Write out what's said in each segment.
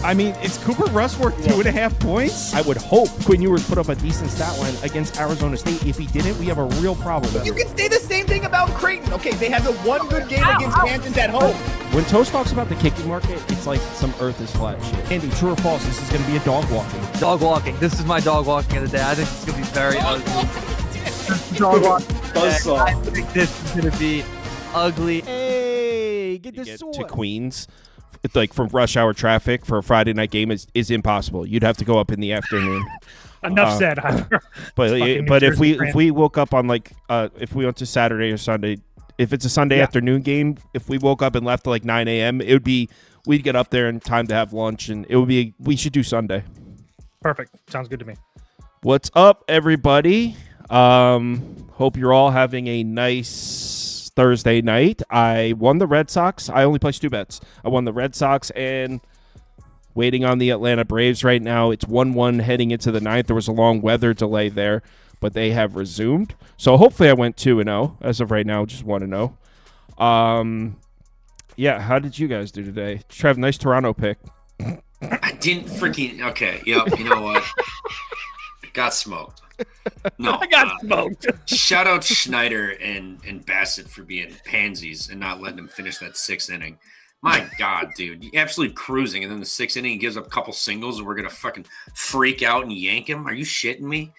I mean, is Cooper Rush worth 2.5 points? I would hope Quinn Ewers put up a decent stat line against Arizona State. If he didn't, we have a real problem. You can say the same thing about Creighton. Okay, they had the one good game against Kansas at home. When Toast talks about the kicking market, it's like some earth is flat shit. Andy, true or false, this is going to be a dog walking. Dog walking. This is my dog walking of the day. I think it's going to be very ugly. Dog walking. I think this is going to be ugly. Hey, get to Queens. It's like from rush hour traffic for a Friday night game is impossible. You'd have to go up in the afternoon. Enough said. But if we woke up on if we went to Saturday or Sunday, if it's a Sunday afternoon game, if we woke up and left at like 9 a.m., we'd get up there in time to have lunch, and we should do Sunday. Perfect. Sounds good to me. What's up, everybody? Hope you're all having a nice Thursday night. I won the Red Sox. I only placed 2 bets. I won the Red Sox and waiting on the Atlanta Braves right now. It's 1-1 heading into the 9th. There was a long weather delay there, but they have resumed. So hopefully I went 2-0 as of right now, just 1-0. Yeah, how did you guys do today? Trev, nice Toronto pick. I didn't freaking okay. Yep, you know what? Got smoked. No, I got smoked. Shout out Schneider and Bassett for being pansies and not letting him finish that 6th inning. My God, dude, absolutely cruising, and then the 6th inning he gives up a couple singles, and we're gonna fucking freak out and yank him. Are you shitting me?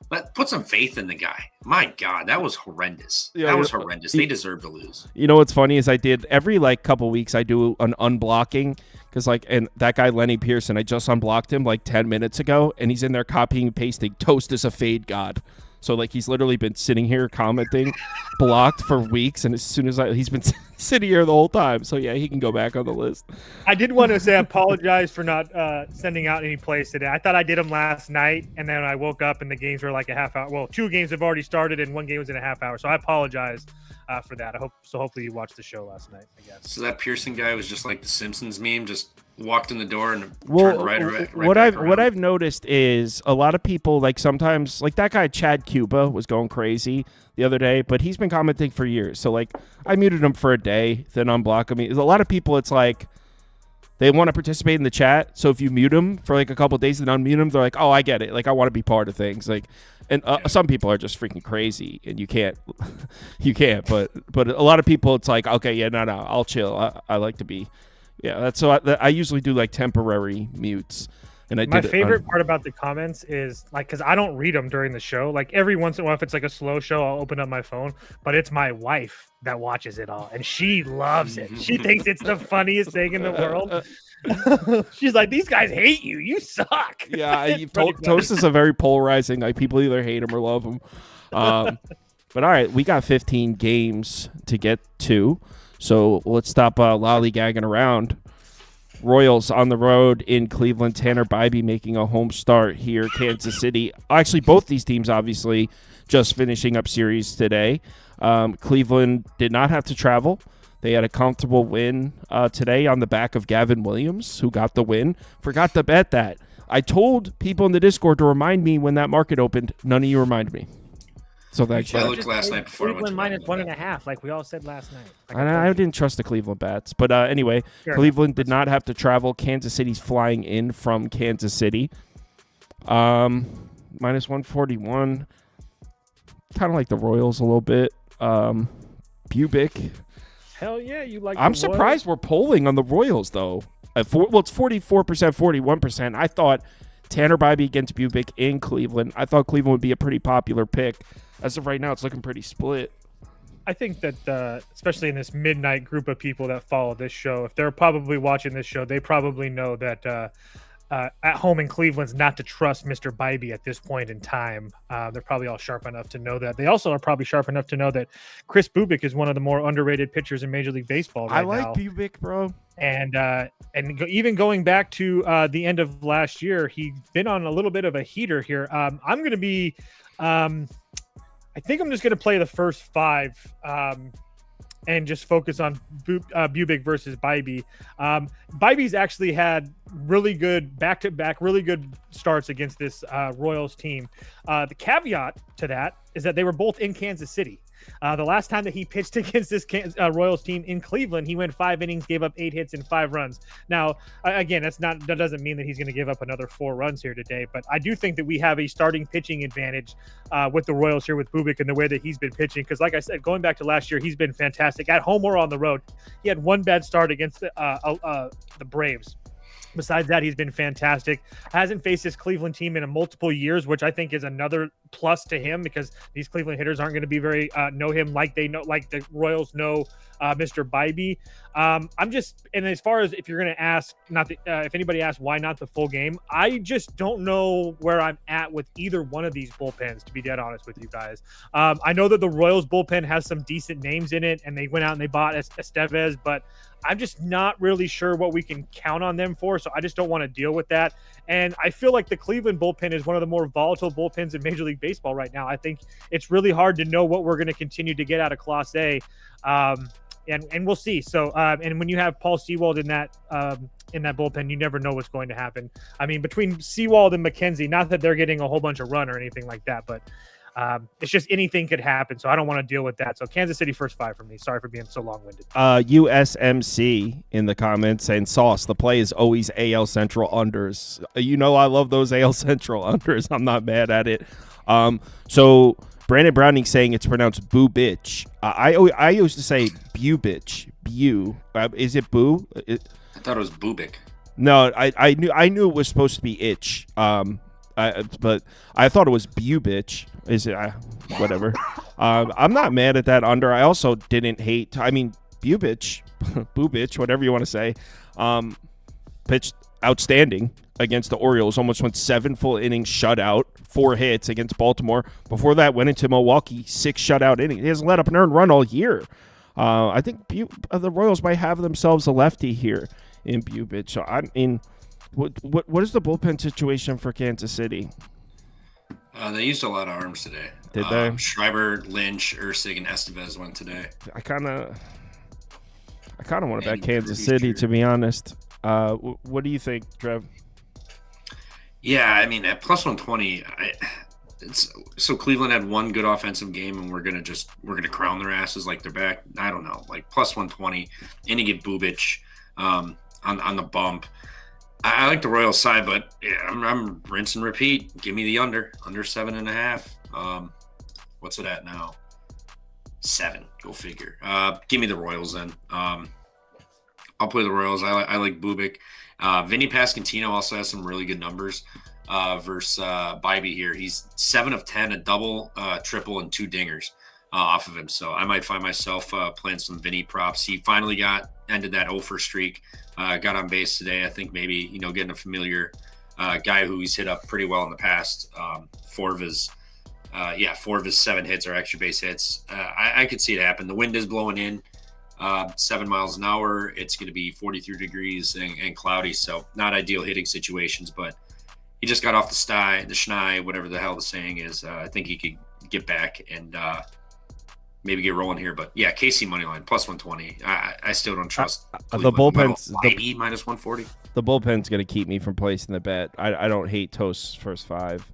But put some faith in the guy. My God, that was horrendous. Yeah, that was horrendous. They deserve to lose. You know what's funny is I did every couple weeks I do an unblocking because and that guy Lenny Pearson, I just unblocked him 10 minutes ago, and he's in there copying and pasting. Toast is a fade god. So he's literally been sitting here commenting blocked for weeks, and as soon as he's been sitting here the whole time. So yeah, he can go back on the list. I did want to say I apologize for not sending out any plays today. I thought I did them last night, and then I woke up and the games were like a half hour. Well, 2 games have already started, and 1 game was in a half hour. So I apologize for that. Hopefully you watched the show last night, I guess. So that Pearson guy was just like the Simpsons meme, just walked in the door and turned right what around. I've noticed is a lot of people sometimes that guy Chad Cuba was going crazy the other day, but he's been commenting for years. So I muted him for a day, then unblock him. A lot of people, it's they want to participate in the chat. So if you mute them for a couple of days and unmute them, they're like, oh, I get it. I want to be part of things. And some people are just freaking crazy, and you can't. But a lot of people, it's okay, yeah, no, I'll chill. I like to be. Yeah, that's so. I usually do temporary mutes, and my favorite part about the comments is because I don't read them during the show. Every once in a while, if it's a slow show, I'll open up my phone. But it's my wife that watches it all, and she loves it. She thinks it's the funniest thing in the world. She's like, "These guys hate you. You suck." Yeah, Toast is a very polarizing. People either hate him or love him. But all right, we got 15 games to get to. So let's stop lollygagging around. Royals on the road in Cleveland. Tanner Bybee making a home start here. Kansas City. Actually, both these teams obviously just finishing up series today. Cleveland did not have to travel. They had a comfortable win today on the back of Gavin Williams, who got the win. Forgot to bet that. I told people in the Discord to remind me when that market opened. None of you reminded me. So thanks. I looked last night before Cleveland minus 1.5, like we all said last night. I didn't trust the Cleveland bats, but anyway, Cleveland did not have to travel. Kansas City's flying in from Kansas City. Minus 141. Kind of like the Royals a little bit. Bubic. Hell yeah, you like. I'm surprised we're polling on the Royals though. It's 44%, 41%. I thought Tanner Bybee against Bubic in Cleveland. I thought Cleveland would be a pretty popular pick. As of right now, it's looking pretty split. I think that, especially in this midnight group of people that follow this show, if they're probably watching this show, they probably know that at home in Cleveland's not to trust Mr. Bybee at this point in time. They're probably all sharp enough to know that. They also are probably sharp enough to know that Chris Bubic is one of the more underrated pitchers in Major League Baseball right now. I like Bubic, bro. And even going back to the end of last year, he's been on a little bit of a heater here. I'm going to be I think I'm just going to play the first 5 and just focus on Bubic versus Bybee. Bybee's actually had really good back-to-back, really good starts against this Royals team. The caveat to that is that they were both in Kansas City. The last time that he pitched against this Royals team in Cleveland, he went 5 innings, gave up 8 hits and 5 runs. Now, again, that doesn't mean that he's going to give up another 4 runs here today, but I do think that we have a starting pitching advantage with the Royals here with Bubic and the way that he's been pitching. Because like I said, going back to last year, he's been fantastic at home or on the road. He had 1 bad start against the Braves. Besides that, he's been fantastic. Hasn't faced this Cleveland team in multiple years, which I think is another plus to him because these Cleveland hitters aren't going to be very know him like they know, like the Royals know Mr. Bybee. And as far as if you're going to ask, if anybody asks why not the full game, I just don't know where I'm at with either one of these bullpens, to be dead honest with you guys. I know that the Royals bullpen has some decent names in it, and they went out and they bought Estevez, but I'm just not really sure what we can count on them for, so I just don't want to deal with that. And I feel like the Cleveland bullpen is one of the more volatile bullpens in Major League Baseball right now. I think it's really hard to know what we're going to continue to get out of Class A, and we'll see. So, and when you have Paul Sewald in that bullpen, you never know what's going to happen. I mean, between Sewald and McKenzie, not that they're getting a whole bunch of run or anything like that, but it's just anything could happen, so I don't want to deal with that. So Kansas City first 5 for me. Sorry for being so long-winded. USMC in the comments saying, Sauce, the play is always AL Central unders. I love those AL Central unders. I'm not mad at it. So Brandon Browning saying it's pronounced boo bitch. I used to say bew bitch. Bew. Is it boo? I thought it was Bubic. No, I knew it was supposed to be itch. But I thought it was bew bitch. Is it whatever? I'm not mad at that under. I also didn't hate. I mean, bew bitch, boo bitch, whatever you want to say. Pitched outstanding against the Orioles. Almost went 7 full innings shutout, 4 hits against Baltimore. Before that, went into Milwaukee, 6 shutout innings. He hasn't let up an earned run all year. I think the Royals might have themselves a lefty here in bew bitch. So I mean, what is the bullpen situation for Kansas City? They used a lot of arms today. Did they? Schreiber, Lynch, Ursig, and Estevez went today. I kind of want to bet Kansas City, to be honest. What do you think, Trev? Yeah, I mean, at plus 120, so Cleveland had 1 good offensive game, and we're gonna crown their asses like they're back. I don't know, like plus 120, and you get Bubic on the bump. I like the Royals side, but yeah, I'm rinse and repeat. Give me the under 7.5. What's it at now? 7. Go figure. Give me the Royals then. I'll play the Royals. I like Bubic. Vinny Pasquantino also has some really good numbers versus Bybee here. He's 7 of 10, a double, triple, and 2 dingers off of him. So I might find myself playing some Vinny props. He finally ended that 0 for streak. Got on base today. I think maybe, getting a familiar guy who he's hit up pretty well in the past. 4 of his 7 hits are extra base hits. I could see it happen. The wind is blowing in 7 miles an hour. It's going to be 43 degrees and cloudy, so not ideal hitting situations, but he just got off the schnei, whatever the hell the saying is. I think he could get back and maybe get rolling here, but yeah, KC money line plus 120. I still don't trust the bullpen's minus 140. The bullpen's going to keep me from placing the bet. I don't hate Toast's first 5.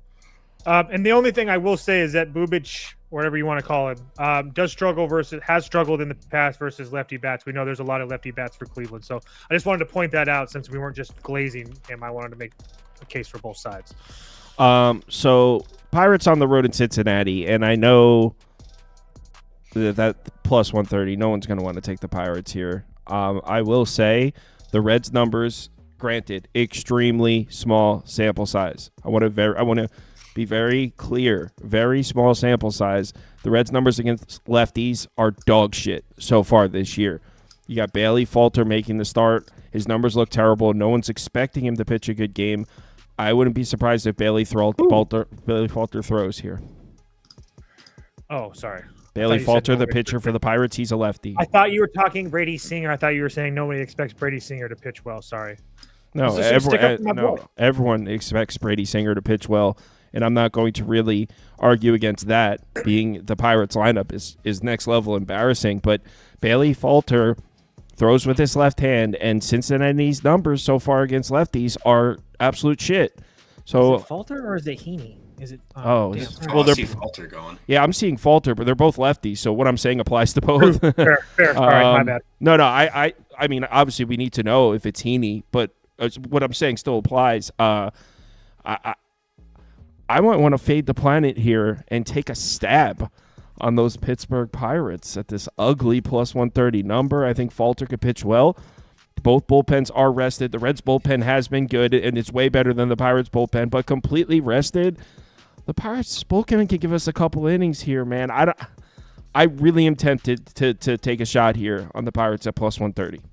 And the only thing I will say is that Bubic, whatever you want to call him, has struggled in the past versus lefty bats. We know there's a lot of lefty bats for Cleveland, so I just wanted to point that out since we weren't just glazing him. I wanted to make a case for both sides. So Pirates on the road in Cincinnati, and I know that plus 130, no one's going to want to take the Pirates here. I will say the Reds numbers, granted, extremely small sample size. I want to be very clear, very small sample size. The Reds numbers against lefties are dog shit so far this year. You got Bailey Falter making the start. His numbers look terrible. No one's expecting him to pitch a good game. I wouldn't be surprised if Bailey Falter throws here. Oh, sorry. Bailey Falter, the pitcher for the Pirates, he's a lefty. I thought you were talking Brady Singer. I thought you were saying nobody expects Brady Singer to pitch well. Sorry. No, everyone expects Brady Singer to pitch well, and I'm not going to really argue against that. Being the Pirates lineup is next level embarrassing, but Bailey Falter throws with his left hand, and Cincinnati's numbers so far against lefties are absolute shit. So is it Falter or is it Heaney? Is it? Oh, damn. it's- Well, well, they're see Falter going. yeah. I'm seeing Falter, but they're both lefties, so what I'm saying applies to both. Fair. All right, my bad. No. I mean, obviously, we need to know if it's Heaney, but what I'm saying still applies. I might want to fade the planet here and take a stab on those Pittsburgh Pirates at this ugly plus 130 number. I think Falter could pitch well. Both bullpens are rested. The Reds bullpen has been good, and it's way better than the Pirates bullpen, but completely rested. The Pirates bullpen can give us a couple innings here, man. I really am tempted to take a shot here on the Pirates at plus 130.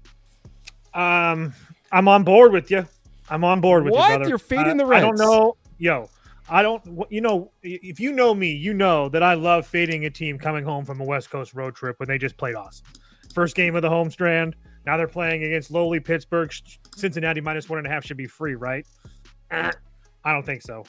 I'm on board with you. I'm on board with you, brother. You're fading the Reds? I don't know. I don't, if you know me, you know that I love fading a team coming home from a West Coast road trip when they just played awesome. First game of the home strand. Now they're playing against lowly Pittsburgh. Cincinnati minus 1.5 should be free, right? I don't think so.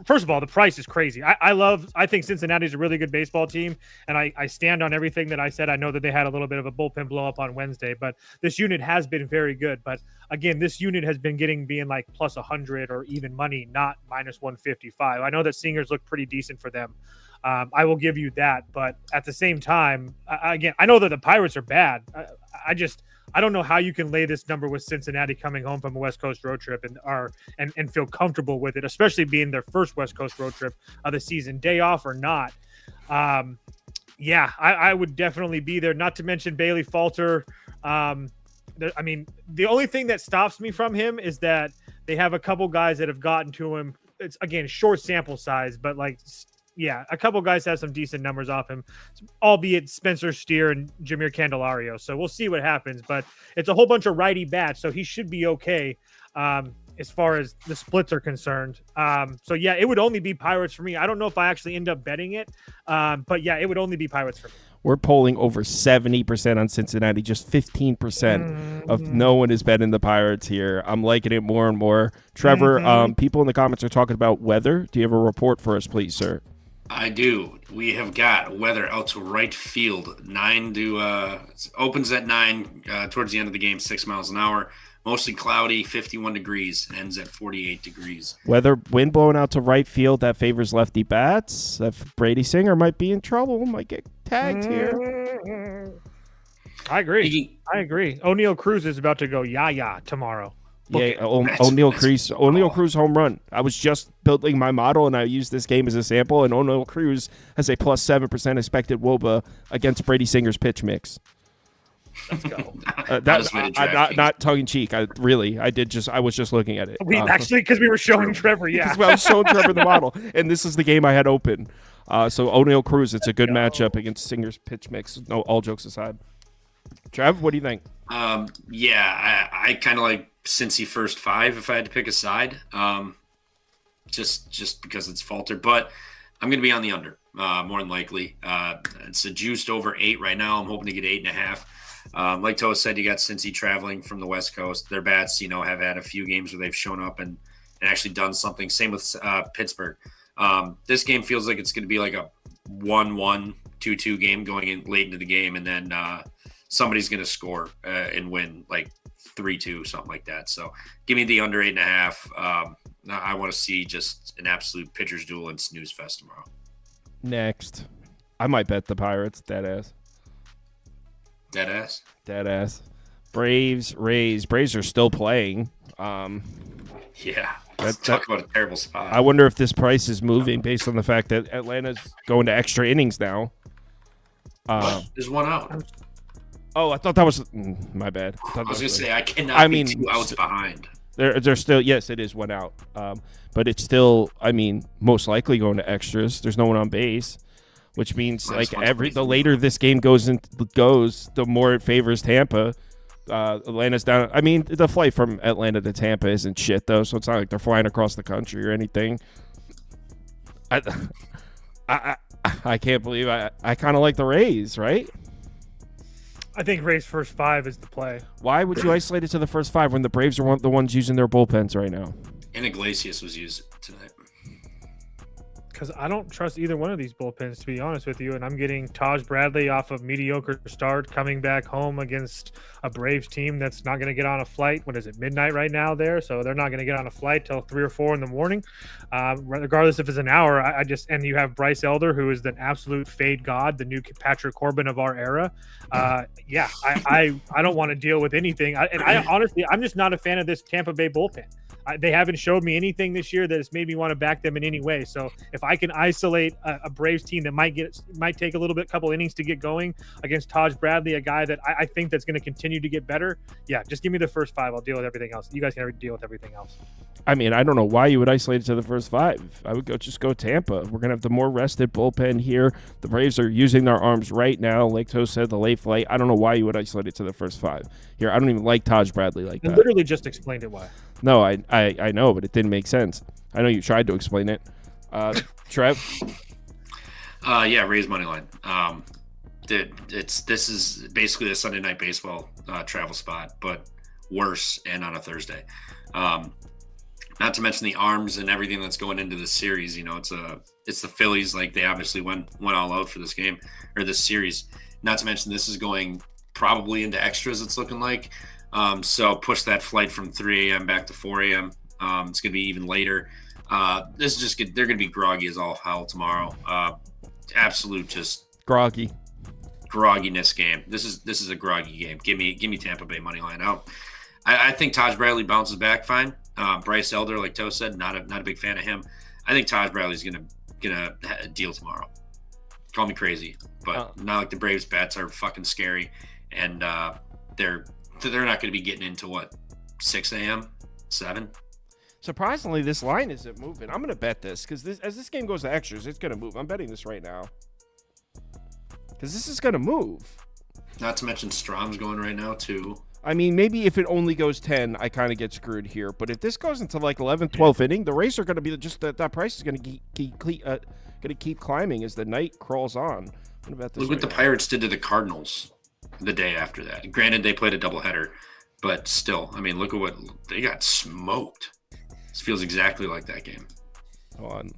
First of all, the price is crazy. I think Cincinnati's a really good baseball team, and I stand on everything that I said. I know that they had a little bit of a bullpen blow up on Wednesday, but this unit has been very good. But again, this unit has been being like plus 100 or even money, not minus 155. I know that Singers look pretty decent for them. I will give you that, but at the same time, again, I know that the Pirates are bad. I don't know how you can lay this number with Cincinnati coming home from a West Coast road trip and feel comfortable with it, especially being their first West Coast road trip of the season, day off or not. I would definitely be there. Not to mention Bailey Falter. The only thing that stops me from him is that they have a couple guys that have gotten to him. It's again short sample size, but a couple guys have some decent numbers off him, albeit Spencer Steer and Jameer Candelario. So we'll see what happens, but it's a whole bunch of righty bats, so he should be okay as far as the splits are concerned. It would only be Pirates for me. I don't know if I actually end up betting it, but it would only be Pirates for me. We're polling over 70% on Cincinnati, just 15% of no one is betting the Pirates here. I'm liking it more and more. Trevor, people in the comments are talking about weather. Do you have a report for us, please, sir? I do. We have got weather out to right field. It opens at 9 towards the end of the game, 6 miles an hour. Mostly cloudy, 51 degrees, ends at 48 degrees. Weather, wind blowing out to right field, that favors lefty bats. Brady Singer might be in trouble, might get tagged here. I agree. O'Neal Cruz is about to go tomorrow. O'Neal Cruz home run. I was just building my model, and I used this game as a sample, and O'Neal Cruz has a plus 7% expected WOBA against Brady Singer's pitch mix. Let's go. Not tongue in cheek. I was just looking at it. Because we were showing Trevor, Because I was showing Trevor the model, and this is the game I had open. So O'Neal Cruz, it's a good matchup against Singer's pitch mix. No, all jokes aside. Trev, what do you think? I kind of like Cincy first 5 if I had to pick a side, just because it's Falter. But I'm going to be on the under more than likely. It's a juiced over 8 right now. I'm hoping to get 8.5. Like Toa said, you got Cincy traveling from the West Coast. Their bats, have had a few games where they've shown up and actually done something. Same with Pittsburgh. This game feels like it's going to be like a 1-1, 2-2 game going in late into the game, and then somebody's going to score and win like 3-2, something like that. So give me the under 8.5. I want to see just an absolute pitcher's duel and snooze fest tomorrow. Next, I might bet the Pirates. Dead ass. Braves, Rays. Braves are still playing. Talk about a terrible spot. I wonder if this price is moving based on the fact that Atlanta's going to extra innings now. There's one out. Oh, I thought that was my bad. I was going to say I cannot be 2 outs behind. They're still, yes, it is 1 out. But it's still, most likely going to extras. There's no one on base, which means the later this game goes, the more it favors Tampa. Atlanta's down. The flight from Atlanta to Tampa isn't shit though, so it's not like they're flying across the country or anything. I can't believe I kind of like the Rays, right? I think Rays first 5 is the play. Why would you isolate it to the first 5 when the Braves are the ones using their bullpens right now? And Iglesias was used tonight. Because I don't trust either one of these bullpens, to be honest with you. And I'm getting Taj Bradley off of mediocre start, coming back home against a Braves team that's not going to get on a flight. What is it, midnight right now there? So they're not going to get on a flight till 3 or 4 in the morning. Regardless if it's an hour, and you have Bryce Elder, who is the absolute fade god, the new Patrick Corbin of our era. I don't want to deal with anything. Honestly, I'm just not a fan of this Tampa Bay bullpen. They haven't showed me anything this year that has made me want to back them in any way. So if I can isolate a Braves team that might take a couple innings to get going against Taj Bradley, a guy that I think that's going to continue to get better, yeah, just give me the first 5. I'll deal with everything else. You guys can deal with everything else. I mean, I don't know why you would isolate it to the first 5. I would just go Tampa. We're going to have the more rested bullpen here. The Braves are using their arms right now. Like Toast said, the late flight. I don't know why you would isolate it to the first 5. Here, I don't even like Taj Bradley like that. I literally just explained it why. No, I know, but it didn't make sense. I know you tried to explain it. Trev? Yeah, Rays money line. This is basically a Sunday night baseball travel spot, but worse and on a Thursday. Not to mention the arms and everything that's going into this series. You know, it's the Phillies. Like, they obviously went all out for this game or this series. Not to mention this is going probably into extras. It's looking like. So push that flight from 3 a.m. back to 4 a.m. It's going to be even later. This is just good. They're going to be groggy as all hell tomorrow. Absolute just grogginess game. This is a groggy game. Give me Tampa Bay money line out. I think Taj Bradley bounces back fine. Bryce Elder, like Toe said, not a big fan of him. I think Taj Bradley's gonna deal tomorrow. Call me crazy, but not like the Braves bats are fucking scary, and they're not going to be getting into 6 a.m., 7. Surprisingly, this line isn't moving. I'm going to bet this because as this game goes to extras, it's going to move. I'm betting this right now because this is going to move. Not to mention Strom's going right now too. I mean, maybe if it only goes 10, I kind of get screwed here. But if this goes into like 11th, 12th inning, the Rays are going to be just that price is going to keep climbing as the night crawls on. I'm gonna bet this. Look what the Pirates did to the Cardinals the day after that. Granted, they played a doubleheader, but still, I mean, look at what they got smoked. This feels exactly like that game. Hold on.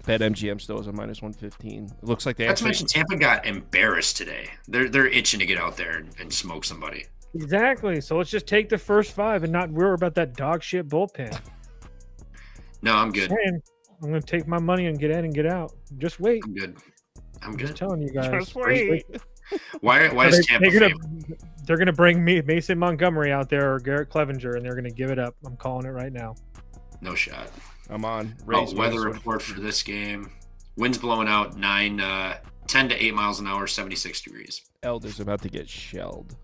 Bet MGM still is a -115. It looks like they. Not to mention Tampa got embarrassed today. They're itching to get out there and smoke somebody. Exactly. So let's just take the first 5 and not worry about that dog shit bullpen. No, I'm good. I'm going to take my money and get in and get out. Just wait. I'm good. Just telling you guys. Just wait. Why is Tampa they're gonna bring Mason Montgomery out there or Garrett Clevenger, and they're gonna give it up. I'm calling it right now. No shot. I'm on. Weather report for this game. Winds blowing out 10 to 8 miles an hour, 76 degrees. Elder's about to get shelled.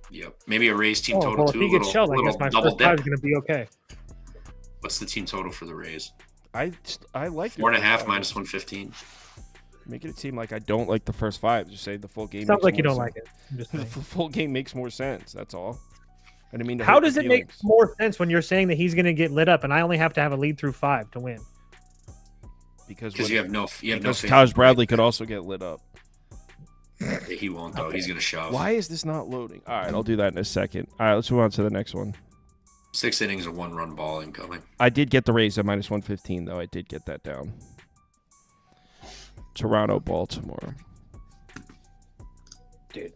Yep. Maybe a Rays team total too. If he gets shelled, I guess my first 5 is gonna be okay. What's the team total for the Rays? I like 4.5 -115. Making it seem like I don't like the first 5. Just say the full game. Sounds like you don't like it. The full game makes more sense. That's all. I didn't mean to. How does it make more sense when you're saying that he's going to get lit up and I only have to have a lead through 5 to win? Because you have no. Taj Bradley could also get lit up. He won't though. Okay. He's going to shove. Why is this not loading? All right, I'll do that in a second. All right, let's move on to the next one. 6 innings of 1-run ball incoming. I did get the Rays at -115 though. I did get that down. Toronto, Baltimore. Dude,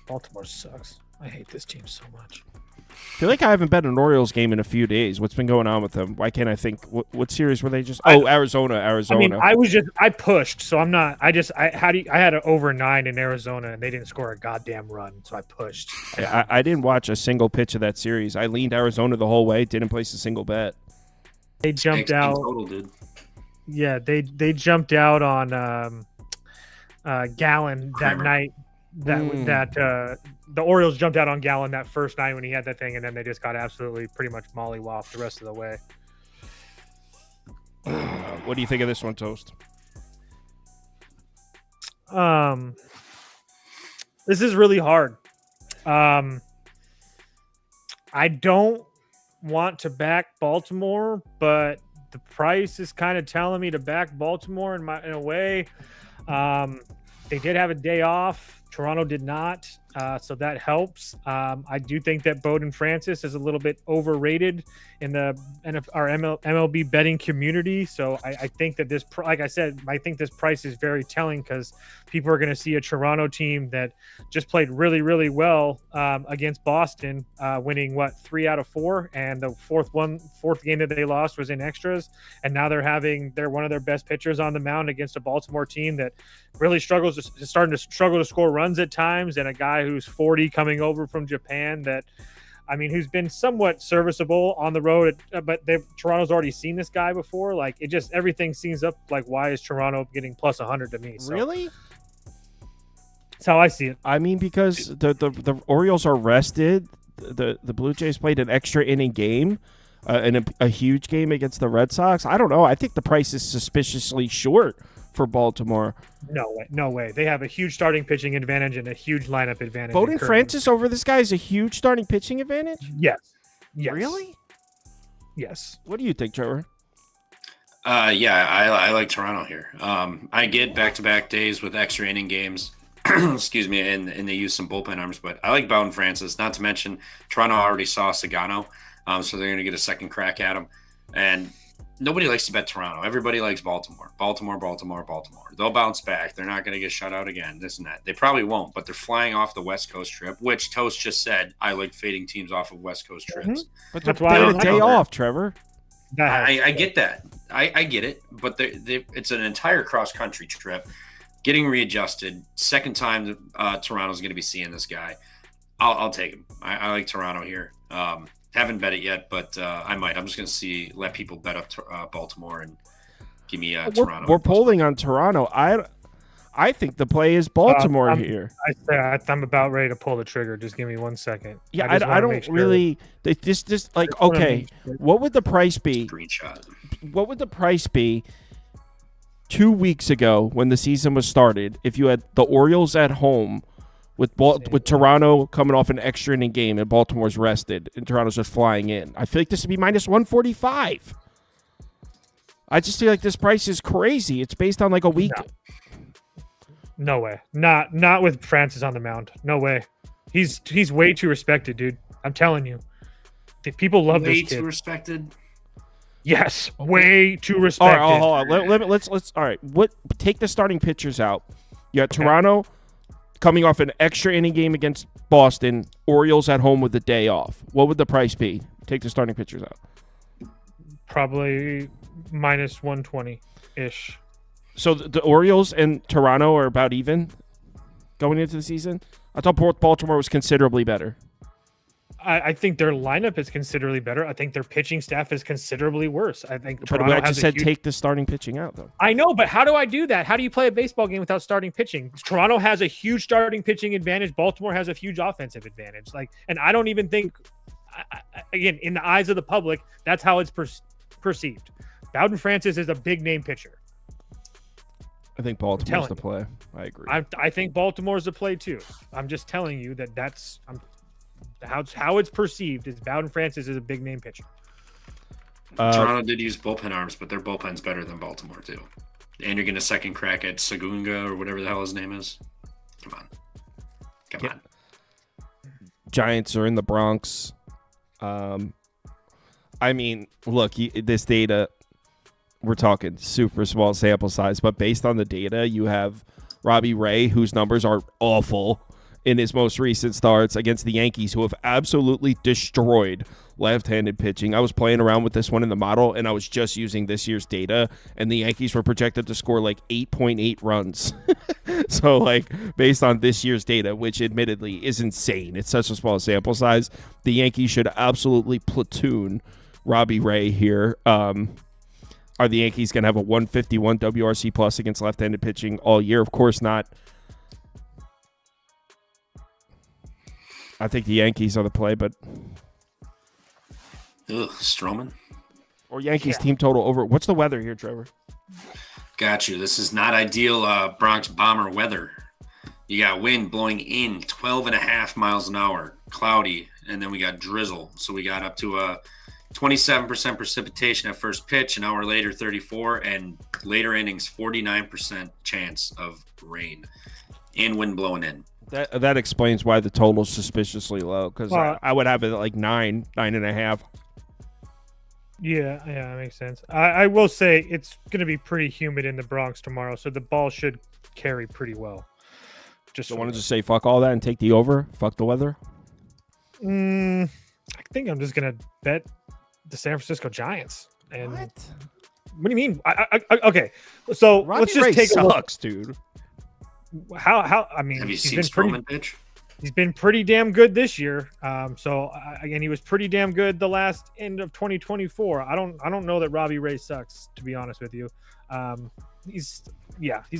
Baltimore sucks. I hate this team so much. I feel like I haven't bet an Orioles game in a few days. What's been going on with them? Why can't I think? What series were they just? Oh, Arizona. I mean, I pushed, so I'm not. I had an over 9 in Arizona, and they didn't score a goddamn run, so I pushed. I didn't watch a single pitch of that series. I leaned Arizona the whole way. Didn't place a single bet. They jumped out. Total, dude. Yeah, they jumped out on Gallen that night. The Orioles jumped out on Gallen that first night when he had that thing, and then they just got absolutely pretty much mollywopped the rest of the way. What do you think of this one, Toast? This is really hard. I don't want to back Baltimore, but the price is kind of telling me to back Baltimore in a way. They did have a day off. Toronto did not. so that helps. I do think that Bowden Francis is a little bit overrated in our MLB betting community. So I think that this, like I said, I think this price is very telling because people are going to see a Toronto team that just played really, really well against Boston, winning 3 out of 4, and the fourth game that they lost was in extras, and now they're one of their best pitchers on the mound against a Baltimore team that really starting to struggle to score runs at times, and a guy who's 40 coming over from Japan who's been somewhat serviceable on the road, but Toronto's already seen this guy before. Like, everything seems up. Like, why is Toronto getting plus 100 to me? So, really? That's how I see it. I mean, because the Orioles are rested. The Blue Jays played an extra inning game, and a huge game against the Red Sox. I don't know. I think the price is suspiciously short for Baltimore. No way. They have a huge starting pitching advantage and a huge lineup advantage. Bowden Francis over this guy is a huge starting pitching advantage? Yes. Really? Yes. What do you think, Trevor? Yeah, I like Toronto here. I get back-to-back days with extra inning games. Excuse me, and they use some bullpen arms, but I like Bowden Francis. Not to mention, Toronto already saw Sagano, so they're going to get a second crack at him. And nobody likes to bet Toronto. Everybody likes Baltimore. Baltimore. They'll bounce back. They're not going to get shut out again, this and that. They probably won't, but they're flying off the West Coast trip, which Toast just said, I like fading teams off of West Coast trips. Mm-hmm. But That's they're why I a don't day like off, Trevor. I get that. I get it, but it's an entire cross-country trip. Getting readjusted. Second time Toronto's going to be seeing this guy. I'll take him. I like Toronto here. Haven't bet it yet, but I might. I'm just going to let people bet up Baltimore and give me Toronto. We're polling on Toronto. I think the play is Baltimore here. I'm about ready to pull the trigger. Just give me 1 second. Yeah, I don't really. This like, okay. What would the price be? Screenshot. What would the price be 2 weeks ago when the season was started if you had the Orioles at home with Toronto coming off an extra inning game and Baltimore's rested and Toronto's just flying in? I feel like this would be minus 145. I just feel like this price is crazy. It's based on like a week. No way. Not with Francis on the mound. No way. He's way too respected, dude. I'm telling you. The people love this kid. Way too respected. Yes, way too respected. All right, hold on. Let's. All right. Take the starting pitchers out. You got Toronto coming off an extra inning game against Boston. Orioles at home with the day off. What would the price be? Take the starting pitchers out. Probably minus 120-ish. So the Orioles and Toronto are about even going into the season? I thought Baltimore was considerably better. I think their lineup is considerably better. I think their pitching staff is considerably worse. I think Toronto. But I just said take the starting pitching out, though. I know, but how do I do that? How do you play a baseball game without starting pitching? Toronto has a huge starting pitching advantage. Baltimore has a huge offensive advantage. And I don't even think, again, in the eyes of the public, that's how it's perceived. Bowden Francis is a big name pitcher. I think Baltimore's the play. I agree. I think Baltimore's the play too. I'm just telling you that's how it's perceived is Bowden Francis is a big name pitcher. Toronto did use bullpen arms, but their bullpen's better than Baltimore too. And you're getting a second crack at Sagunga or whatever the hell his name is. Come on. Giants are in the Bronx. I mean, look, this data, we're talking super small sample size, but based on the data, you have Robbie Ray, whose numbers are awful in his most recent starts against the Yankees, who have absolutely destroyed left-handed pitching. I was playing around with this one in the model, and I was just using this year's data, and the Yankees were projected to score like 8.8 runs. So, like, based on this year's data, which admittedly is insane, it's such a small sample size, the Yankees should absolutely platoon Robbie Ray here. Are the Yankees going to have a 151 WRC plus against left-handed pitching all year? Of course not. I think the Yankees are the play, but Stroman or Yankees team total over. What's the weather here, Trevor? Got you. This is not ideal Bronx Bomber weather. You got wind blowing in 12.5 miles an hour, cloudy, and then we got drizzle. So we got up to a 27% precipitation at first pitch, an hour later 34, and later innings 49% chance of rain and wind blowing in. That explains why the total's suspiciously low, because I would have it at like 9.5. Yeah, that makes sense. I will say it's going to be pretty humid in the Bronx tomorrow, so the ball should carry pretty well. Just want to just say fuck all that and take the over? Fuck the weather? I think I'm just going to bet the San Francisco Giants. And what do you mean? Okay, so Robbie let's just Ray take sucks, dude. How? I mean, have you seen Stroman pitch? He's been pretty damn good this year. Again, he was pretty damn good the last end of 2024. I don't know that Robbie Ray sucks, to be honest with you. He's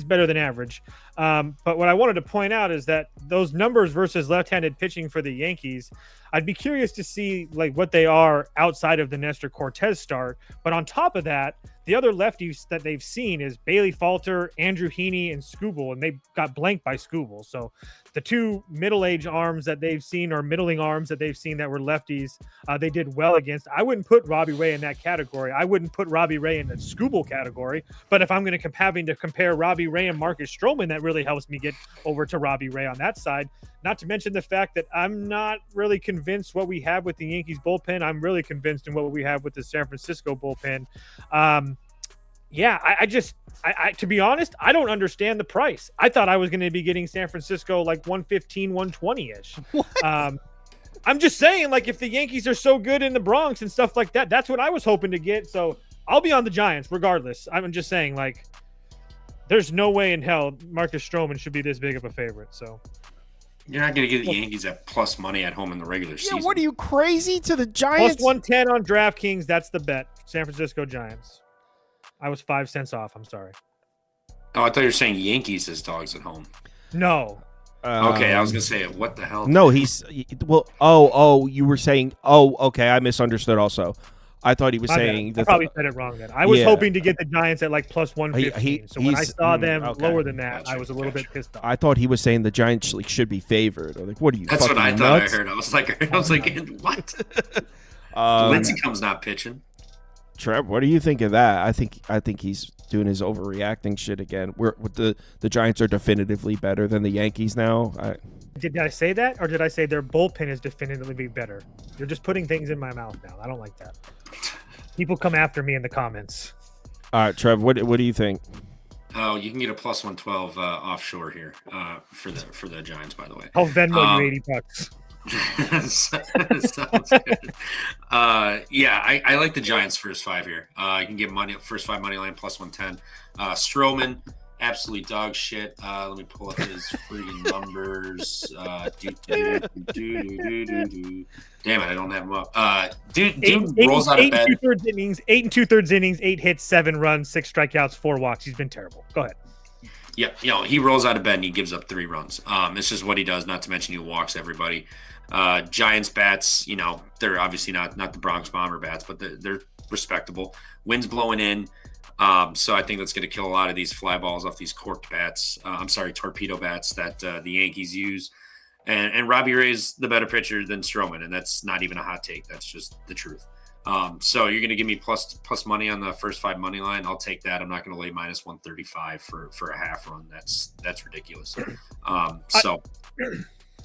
better than average. But what I wanted to point out is that those numbers versus left-handed pitching for the Yankees, I'd be curious to see like what they are outside of the Nestor Cortez start. But on top of that, the other lefties that they've seen is Bailey Falter, Andrew Heaney, and Skubal, and they got blanked by Skubal. So the two middle-aged arms that they've seen, or middling arms that they've seen that were lefties, they did well against. I wouldn't put Robbie Ray in that category. I wouldn't put Robbie Ray in the Skubal category. But if I'm going to having to compare Robbie Ray and Marcus Stroman, that really helps me get over to Robbie Ray on that side. Not to mention the fact that I'm not really convinced what we have with the Yankees bullpen. I'm really convinced in what we have with the San Francisco bullpen. I to be honest, I don't understand the price. I thought I was going to be getting San Francisco like 115, 120-ish. I'm just saying, like, if the Yankees are so good in the Bronx and stuff like that, that's what I was hoping to get. So I'll be on the Giants regardless. I'm just saying, like, there's no way in hell Marcus Stroman should be this big of a favorite. So you're not going to get the Yankees at plus money at home in the regular season. Yeah, what are you, crazy? To the Giants? Plus 110 on DraftKings. That's the bet. San Francisco Giants. I was 5 cents off. I'm sorry. Oh, I thought you were saying Yankees as dogs at home. No. Okay, I was going to say, what the hell? No, you were saying, okay, I misunderstood also. I thought he was saying I probably said it wrong then. I was hoping to get the Giants at like plus 115. So when I saw them lower than that, I was a little bit pissed off. I thought he was saying the Giants should be favored. Like, what are you? That's what I thought I heard. I was like, what? Lincecum's not pitching. Trev, what do you think of that? I think he's doing his overreacting shit again. The Giants are definitively better than the Yankees now. Did I say that, or did I say their bullpen is definitively better? You're just putting things in my mouth now. I don't like that. People come after me in the comments. All right, Trev, what do you think? Oh, you can get a plus 112 offshore here for the Giants, by the way. I'll Venmo you $80. Sounds good. I like the Giants first five here. I can get money first five money line plus 110. Stroman, absolutely dog shit. Let me pull up his freaking numbers. Damn it, I don't have them up. Dude rolls out of bed. 8 2/3 innings, 8 hits, 7 runs, 6 strikeouts, 4 walks. He's been terrible. Go ahead. Yeah, he rolls out of bed and he gives up 3 runs. It's just what he does. Not to mention he walks everybody. Giants bats, they're obviously not the Bronx Bomber bats, but they're respectable. Wind's blowing in. So I think that's going to kill a lot of these fly balls off these corked bats. Torpedo bats that the Yankees use. And Robbie Ray's the better pitcher than Stroman, and that's not even a hot take. That's just the truth. So you're going to give me plus money on the first 5 money line. I'll take that. I'm not going to lay minus 135 for a half run. That's ridiculous.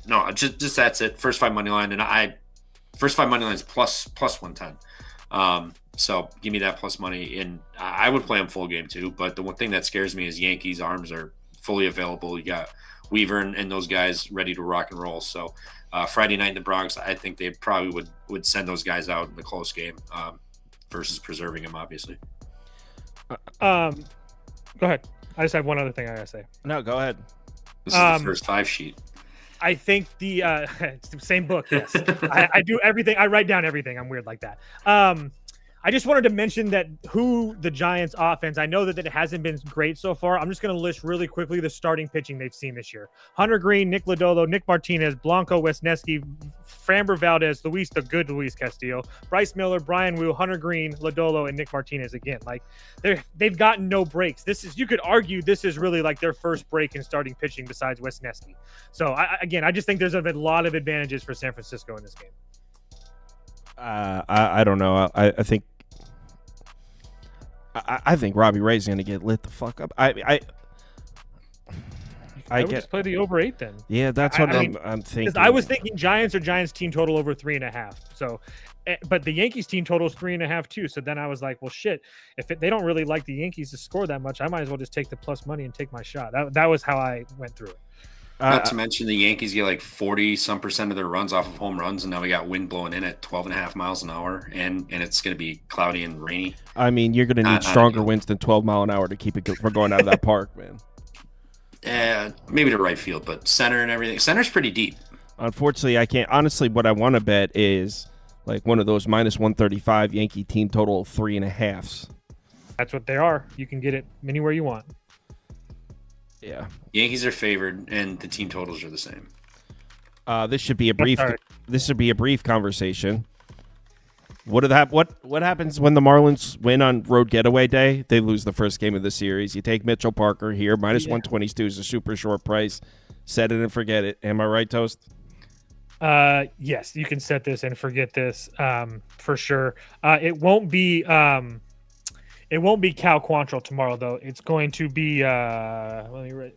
No, just that's it. First 5 money line, and first 5 money lines plus 110. So give me that plus money, and I would play them full game too. But the one thing that scares me is Yankees arms are fully available. You got Weaver and those guys ready to rock and roll. So Friday night in the Bronx, I think they probably would send those guys out in the close game versus preserving them, obviously. Go ahead. I just have one other thing I gotta say. No, go ahead. This is the first 5 sheet. I think it's the same book. Yes, I do everything. I write down everything. I'm weird like that. I just wanted to mention that who the Giants offense, I know that it hasn't been great so far. I'm just going to list really quickly the starting pitching they've seen this year. Hunter Green, Nick Lodolo, Nick Martinez, Blanco Wesneski, Framber Valdez, the Luis Castillo, Bryce Miller, Brian Wu, Hunter Green, Lodolo, and Nick Martinez again. Like they've gotten no breaks. You could argue this is really like their first break in starting pitching besides Wesneski. So I just think there's a lot of advantages for San Francisco in this game. I don't know. I think Robbie Ray's going to get lit the fuck up. I would just play the over 8 then. Yeah, that's what I'm thinking. I was thinking Giants or Giants team total over 3.5. So, but the Yankees team total is 3.5 too. So then I was like, well, shit. If they don't really like the Yankees to score that much, I might as well just take the plus money and take my shot. That was how I went through it. Not to mention the Yankees get like 40% of their runs off of home runs, and now we got wind blowing in at 12.5 miles an hour, and it's going to be cloudy and rainy. I mean, you're going to need stronger winds than 12 mile an hour to keep it from going out of that park, man. Yeah, maybe to right field, but center and everything. Center's pretty deep. Unfortunately, I can't. Honestly, what I want to bet is like one of those minus 135 Yankee team total 3.5s. That's what they are. You can get it anywhere you want. Yeah. Yankees are favored, and the team totals are the same. This should be a brief. This should be a brief conversation. What happens when the Marlins win on road getaway day? They lose the first game of the series. You take Mitchell Parker here. Minus 122 is a super short price. Set it and forget it. Am I right, Toast? Yes, you can set this and forget this for sure. It won't be Cal Quantrill tomorrow though. It's going to be let me write.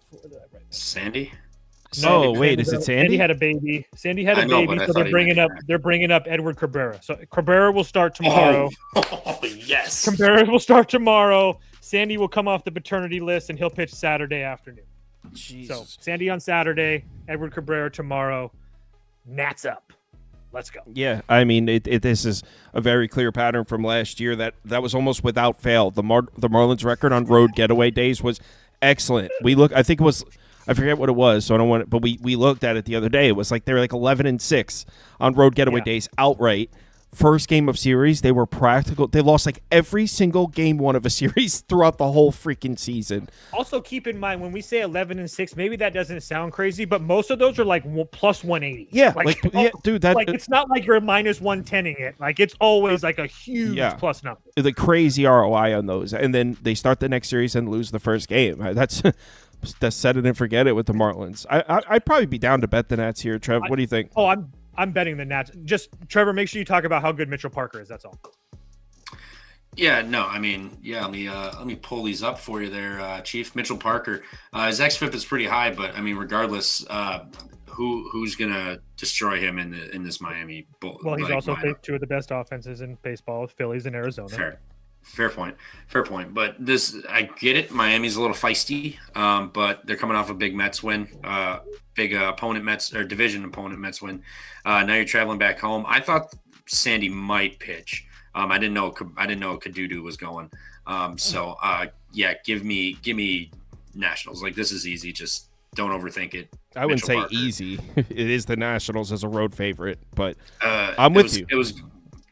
Sandy. No, wait, is it Sandy? Sandy had a baby. So they're bringing up Edward Cabrera. So Cabrera will start tomorrow. Oh yes. Cabrera will start tomorrow. Sandy will come off the paternity list and he'll pitch Saturday afternoon. Jesus. So Sandy on Saturday, Edward Cabrera tomorrow. Nats up. Let's go. Yeah, I mean, this is a very clear pattern from last year that was almost without fail. The Marlins record on road getaway days was excellent. I forget what it was, so I don't want it, but we looked at it the other day. It was like they were like 11-6 on road getaway days outright. First game of series, they were practical. They lost like every single game one of a series throughout the whole freaking season. Also, keep in mind when we say 11-6, maybe that doesn't sound crazy, but most of those are like plus 180. Yeah, dude, that it's not like you're minus 110ing it. Like it's always like a huge plus number. The crazy ROI on those, and then they start the next series and lose the first game. That's set it and forget it with the Marlins. I'd probably be down to bet the Nats here, Trev. What do you think? Oh, I'm betting the Nats. Just Trevor, make sure you talk about how good Mitchell Parker is. That's all. Yeah, no, I mean, let me pull these up for you there, Chief. Mitchell Parker, his xFIP is pretty high, but I mean, regardless, who's gonna destroy him in this Miami Bull? Well, he's also faced two of the best offenses in baseball with Phillies and Arizona. Fair point. But this, I get it. Miami's a little feisty, but they're coming off a big Mets win, big opponent Mets or division opponent Mets win. Now you're traveling back home. I thought Sandy might pitch. I didn't know Kadudu was going. Give me Nationals. Like this is easy. Just don't overthink it. I wouldn't say easy. It is the Nationals as a road favorite, but I'm with you.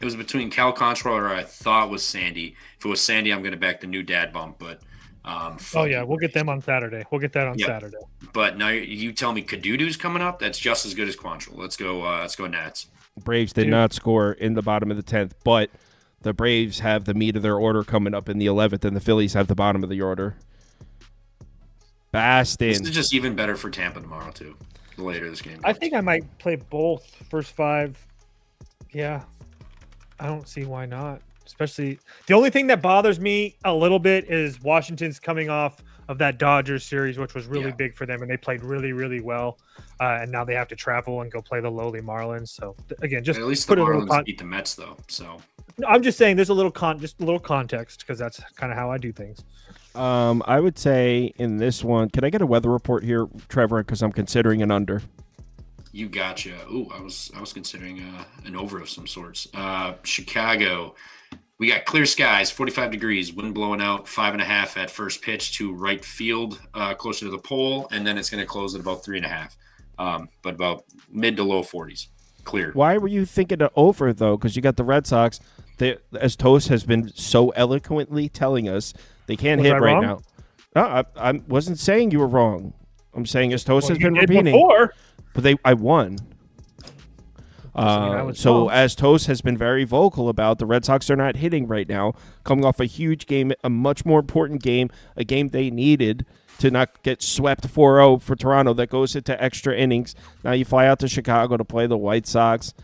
It was between Cal Quantrill or I thought was Sandy. If it was Sandy, I'm going to back the new dad bump. But we'll get them on Saturday. We'll get that on Saturday. But now you tell me Kadudu's coming up. That's just as good as Quantrill. Let's go Nats. Braves did not score in the bottom of the 10th, but the Braves have the meat of their order coming up in the 11th, and the Phillies have the bottom of the order. Bastin. This is just even better for Tampa tomorrow too. The later this game goes. I think I might play both first 5. Yeah. I don't see why not. Especially the only thing that bothers me a little bit is Washington's coming off of that Dodgers series, which was really big for them, and they played really, really well. And now they have to travel and go play the lowly Marlins. So again, just at least put the Marlins beat the Mets though. So I'm just saying there's a little context because that's kind of how I do things. I would say in this one, can I get a weather report here, Trevor? Because I'm considering an under. You gotcha. Ooh, I was considering an over of some sorts. Chicago, we got clear skies, 45 degrees, wind blowing out 5.5 at first pitch to right field, closer to the pole, and then it's going to close at about 3.5, but about mid to low 40s, clear. Why were you thinking of over though? Because you got the Red Sox. As Toast has been so eloquently telling us, they can't hit right now. No, I wasn't saying you were wrong. I'm saying as Toast has been repeating. Before. But I won. So as Toast has been very vocal about, the Red Sox are not hitting right now, coming off a huge game, a much more important game, a game they needed to not get swept 4-0 for Toronto that goes into extra innings. Now you fly out to Chicago to play the White Sox.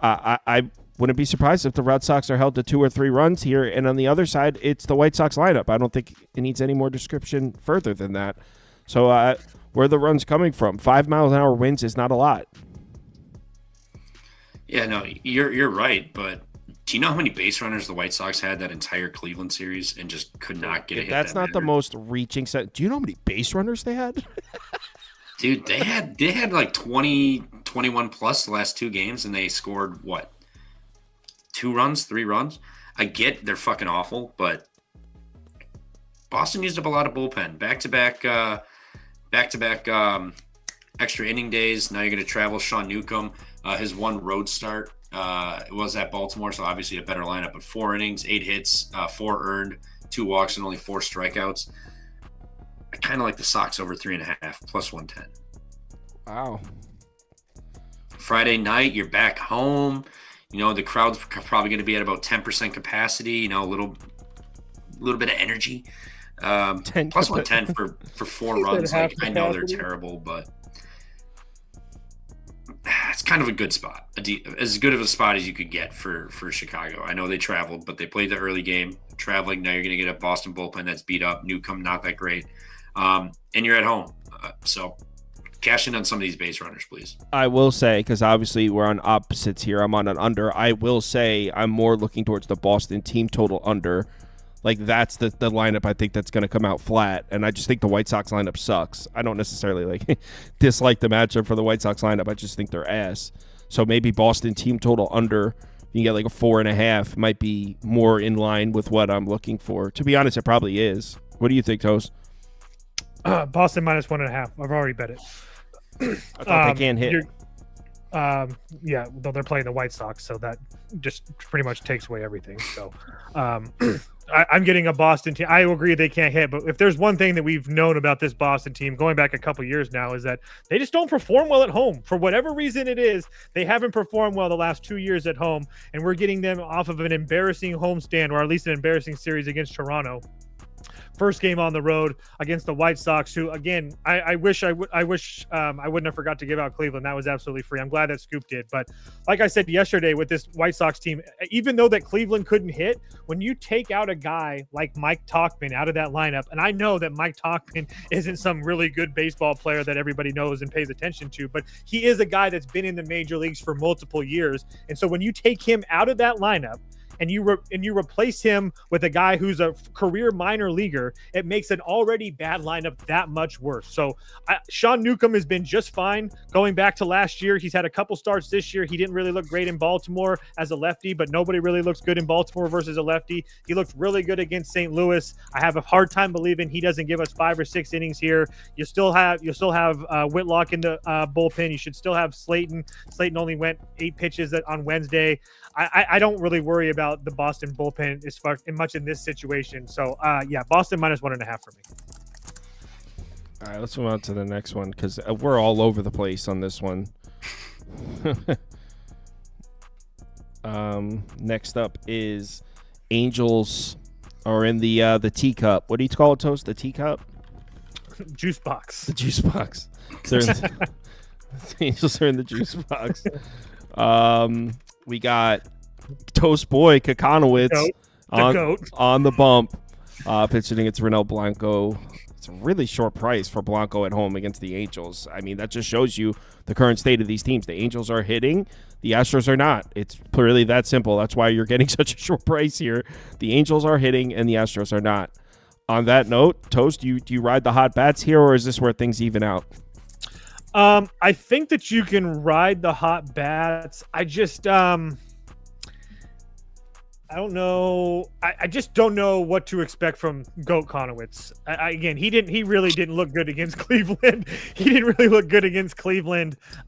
I wouldn't be surprised if the Red Sox are held to 2 or 3 runs here. And on the other side, it's the White Sox lineup. I don't think it needs any more description further than that. So where are the runs coming from? 5 miles an hour winds is not a lot. Yeah, no, you're right. But do you know how many base runners the White Sox had that entire Cleveland series and just could not get a hit? That's not the most reaching set. Do you know how many base runners they had? Dude, they had like 20, 21 plus the last 2 games, and they scored what? 3 runs? I get they're fucking awful, but Boston used up a lot of bullpen. Back-to-back extra inning days. Now you're going to travel. Sean Newcomb, his one road start was at Baltimore, so obviously a better lineup. But 4 innings, 8 hits, 4 earned, 2 walks, and only 4 strikeouts. I kind of like the Sox over 3.5 plus 110. Wow. Friday night, you're back home. You know, the crowd's probably going to be at about 10% capacity. You know, a little bit of energy. Plus 110 for 4 runs. Like, I know they're terrible, but it's kind of a good spot. As good of a spot as you could get for Chicago. I know they traveled, but they played the early game. Traveling, now you're going to get a Boston bullpen that's beat up. Newcomb, not that great. And you're at home. So cash in on some of these base runners, please. I will say, because obviously we're on opposites here, I'm on an under. I will say I'm more looking towards the Boston team total under. Like, that's the lineup I think that's going to come out flat. And I just think the White Sox lineup sucks. I don't necessarily dislike the matchup for the White Sox lineup. I just think they're ass. So maybe Boston team total under. You can get like a 4.5. Might be more in line with what I'm looking for. To be honest, it probably is. What do you think, Toast? Boston minus 1.5. I've already bet it. I thought they can't hit. Yeah, though they're playing the White Sox, so that just pretty much takes away everything. So I'm getting a Boston team. I agree they can't hit, but if there's one thing that we've known about this Boston team going back a couple years now is that they just don't perform well at home. For whatever reason it is, they haven't performed well the last 2 years at home, and we're getting them off of an embarrassing homestand, or at least an embarrassing series against Toronto. First game on the road against the White Sox, who, again, I wish I wouldn't have forgot to give out Cleveland. That was absolutely free. I'm glad that Scoop did. But like I said yesterday with this White Sox team, even though that Cleveland couldn't hit, when you take out a guy like Mike Tauchman out of that lineup, and I know that Mike Tauchman isn't some really good baseball player that everybody knows and pays attention to, but he is a guy that's been in the major leagues for multiple years. And so when you take him out of that lineup, and you replace him with a guy who's a career minor leaguer, it makes an already bad lineup that much worse. So Sean Newcomb has been just fine going back to last year. He's had a couple starts this year. He didn't really look great in Baltimore as a lefty, but nobody really looks good in Baltimore versus a lefty. He looked really good against St. Louis. I have a hard time believing he doesn't give us 5 or 6 innings here. You'll still have Whitlock in the bullpen. You should still have Slayton. Slayton only went 8 pitches on Wednesday. I don't really worry about the Boston bullpen as much in this situation. So, Boston minus 1.5 for me. All right, let's move on to the next one because we're all over the place on this one. Next up is Angels are in the teacup. What do you call it, Toast? The teacup? Juice box. The juice box. The Angels are in the juice box. We got Toast Boy Kakanowitz on the bump, pitching against Ronel Blanco. It's a really short price for Blanco at home against the Angels. I mean, that just shows you the current state of these teams. The Angels are hitting, the Astros are not. It's really that simple. That's why you're getting such a short price here. The Angels are hitting, and the Astros are not. On that note, Toast, do you ride the hot bats here, or is this where things even out? I think that you can ride the hot bats. I just, I don't know. I just don't know what to expect from Goat Conowitz. Again, he really didn't look good against Cleveland.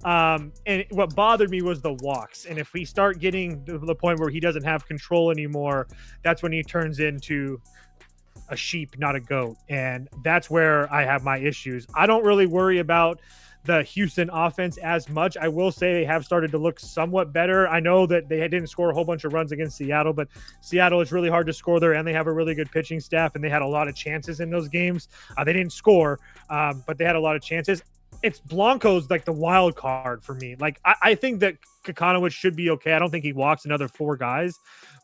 And what bothered me was the walks. And if we start getting to the point where he doesn't have control anymore, that's when he turns into a sheep, not a goat. And that's where I have my issues. I don't really worry about the Houston offense as much. I will say they have started to look somewhat better. I know that they didn't score a whole bunch of runs against Seattle, but Seattle is really hard to score there, and they have a really good pitching staff, and they had a lot of chances in those games. They didn't score, but they had a lot of chances. it's Blanco's like the wild card for me. Like I think that Kokonowicz should be okay. I don't think he walks another 4 guys.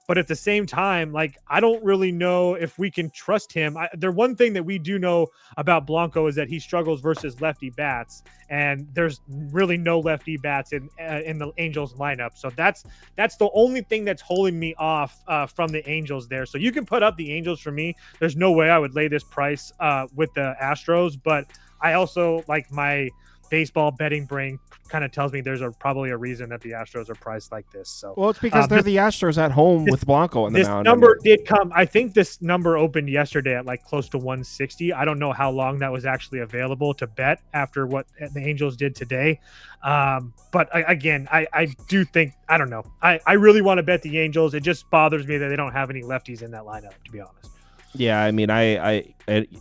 But at the same time, like, I don't really know if we can trust him. The one thing that we do know about Blanco is that he struggles versus lefty bats, and there's really no lefty bats in the Angels lineup. So that's the only thing that's holding me off from the Angels there. So you can put up the Angels for me. There's no way I would lay this price with the Astros, but I also, like, my baseball betting brain kind of tells me there's probably a reason that the Astros are priced like this. So, well, it's because they're the Astros at home with Blanco on the mound. This number did come. I think this number opened yesterday at like close to 160. I don't know how long that was actually available to bet after what the Angels did today. But I do think, I don't know. I really want to bet the Angels. It just bothers me that they don't have any lefties in that lineup, to be honest. Yeah, I mean, I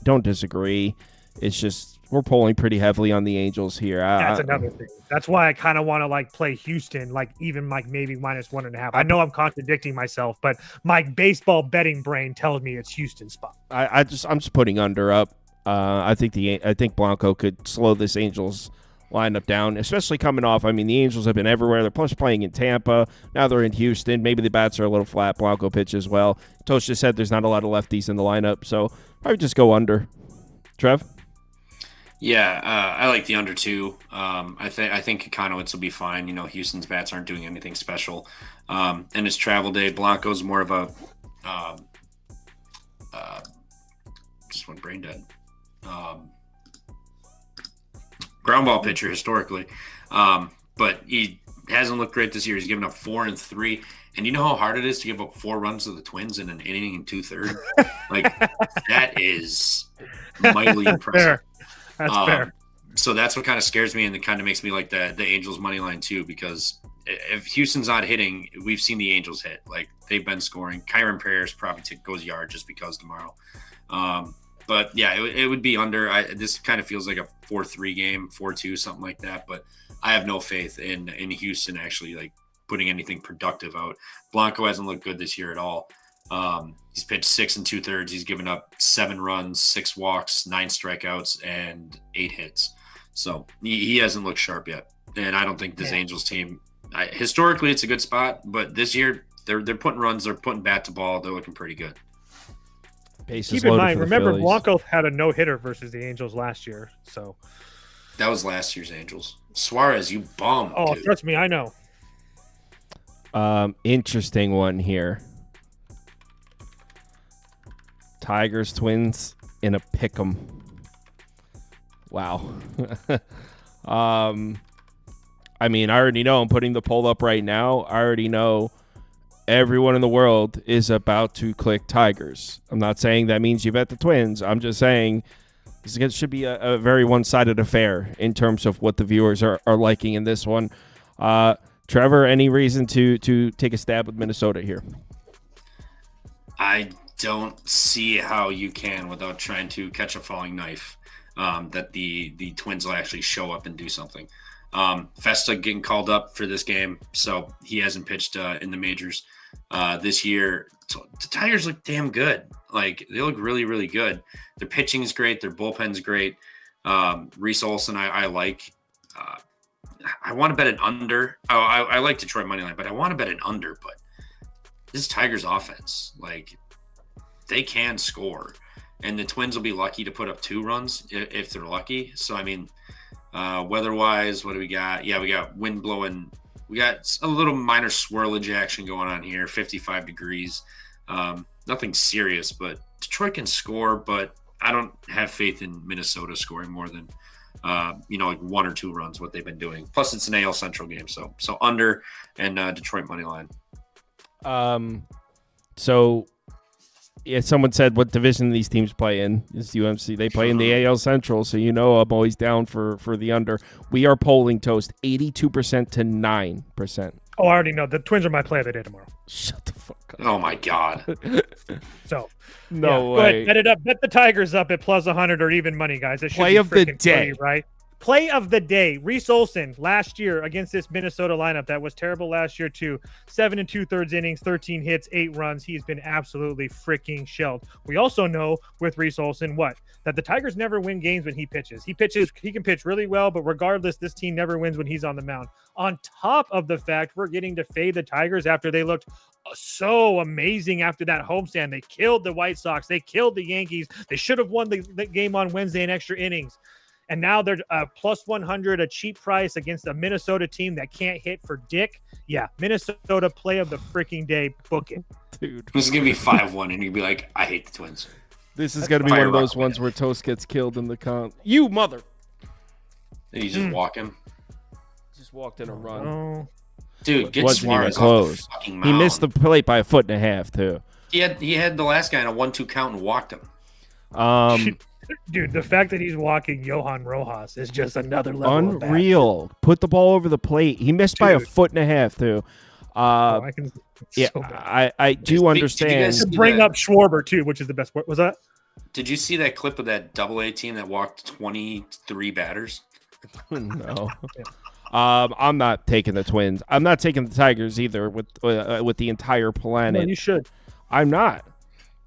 don't disagree. It's just we're pulling pretty heavily on the Angels here. That's another thing. That's why I kind of want to like play Houston, like even like maybe -1.5. I know I'm contradicting myself, but my baseball betting brain tells me it's Houston's spot. I'm just putting under up. I think Blanco could slow this Angels lineup down, especially coming off. I mean, the Angels have been everywhere. They're plus playing in Tampa. Now they're in Houston. Maybe the bats are a little flat. Blanco pitches well. Tosh just said there's not a lot of lefties in the lineup, so probably just go under. Trev? Yeah, I like the under 2. I think Kokonowicz will be fine. You know, Houston's bats aren't doing anything special. And it's travel day. Blanco's more of a just went brain dead. Ground ball pitcher historically, but he hasn't looked great this year. He's given up 4 and 3. And you know how hard it is to give up 4 runs to the Twins in an inning and 2/3? Like, that is mightily impressive. That's fair. So that's what kind of scares me, and it kind of makes me like the Angels money line too, because if Houston's not hitting, we've seen the Angels hit. Like, they've been scoring. Kyron Prayers probably goes yard just because tomorrow. But yeah, it would be under. This kind of feels like a 4-3 game, 4-2, something like that. But I have no faith in Houston actually like putting anything productive out. Blanco hasn't looked good this year at all. He's pitched 6 2/3. He's given up 7 runs, 6 walks, 9 strikeouts, and 8 hits. So he hasn't looked sharp yet. And I don't think this Angels team, historically, it's a good spot, but this year they're putting runs, they're putting bat to ball, they're looking pretty good. Keep in mind, remember Blanco had a no-hitter versus the Angels last year. So that was last year's Angels. Suarez, you bum. Oh, dude. trust me, I know. Interesting one here. Tigers, Twins in a pick'em. Wow. I mean, I already know. I'm putting the poll up right now. I already know everyone in the world is about to click Tigers. I'm not saying that means you bet the Twins. I'm just saying this should be a very one-sided affair in terms of what the viewers are liking in this one. Trevor, any reason to take a stab with Minnesota here? I don't see how you can without trying to catch a falling knife. That the Twins will actually show up and do something. Festa getting called up for this game, so he hasn't pitched in the majors this year. The Tigers look damn good. Like, they look really, really good. Their pitching is great. Their bullpen's great. Reese Olson, I like. I want to bet an under. I like Detroit money line, but I want to bet an under. But this Tigers offense, like, they can score, and the Twins will be lucky to put up 2 runs if they're lucky. So, I mean, weather-wise, what do we got? Yeah, we got wind blowing. We got a little minor swirlage action going on here, 55 degrees. Nothing serious, but Detroit can score, but I don't have faith in Minnesota scoring more than, like 1 or 2 runs, what they've been doing. Plus, it's an AL Central game, so under and Detroit money line. So, yeah, someone said what division these teams play in. It's UMC. They play in the AL Central, so I'm always down for the under. We are polling Toast 82% to 9%. Oh, I already know. The Twins are my play of the day tomorrow. Shut the fuck up. Oh, my God. So, no way. Go ahead, bet it up. Bet the Tigers up at +100 or even money, guys. It should play be of the day, free, right? Play of the day, Reese Olson last year against this Minnesota lineup that was terrible last year too. 7 2/3 innings, 13 hits, 8 runs. He's been absolutely freaking shelled. We also know with Reese Olson that the Tigers never win games when he pitches. He can pitch really well, but regardless, this team never wins when he's on the mound. On top of the fact we're getting to fade the Tigers after they looked so amazing after that homestand. They killed the White Sox. They killed the Yankees. They should have won the game on Wednesday in extra innings. And now they're plus 100, a cheap price against a Minnesota team that can't hit for dick. Yeah, Minnesota play of the freaking day. Book it. Dude. This is going to be 5-1, and you'd be like, I hate the Twins. This is going to be one of those ones where Toast gets killed in the count. You mother. And he's just walking. Just walked in a run. Oh. Dude, get Wasn't even Suarez close. off the fucking mound. He missed the plate by 1.5 feet, too. He had the last guy in a 1-2 count and walked him. Dude, the fact that he's walking Johan Rojas is just another level of unreal. bad. Put the ball over the plate. He missed by 1.5 feet, too. I can, Yeah, so I do understand. to bring up Schwarber too, which is the best. What was that? Did you see that clip of that Double-A team that walked 23 batters? No. I'm not taking the Twins. I'm not taking the Tigers either with the entire planet. No, you should. I'm not.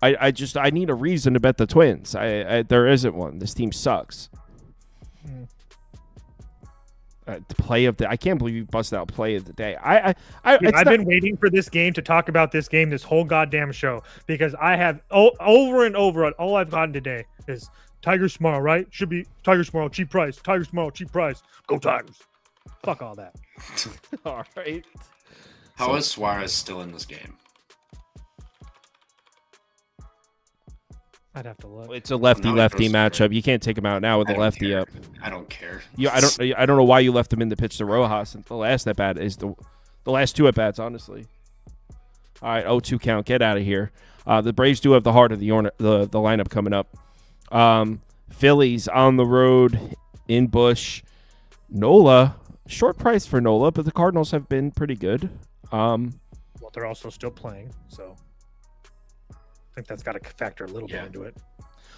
I need a reason to bet the Twins. There isn't one. This team sucks. I can't believe you busted out play of the day. I've been waiting for this game to talk about this game this whole goddamn show because I have over and over all I've gotten today is Tigers tomorrow, right? Should be Tigers tomorrow, cheap price. Tigers tomorrow, cheap price. Go Tigers. Fuck all that. All right. How is Suarez still in this game? I'd have to look. It's a lefty-lefty matchup. You can't take him out now with the lefty care. up. I don't care. I don't know why you left him in to pitch to Rojas. And the last at bat is the last 2 at bats, honestly. All right, 0-2 count. Get out of here. The Braves do have the heart of the lineup coming up. Phillies on the road in Busch. Nola, short price for Nola, but the Cardinals have been pretty good. Well, they're also still playing, so I think that's got to factor a little bit into it.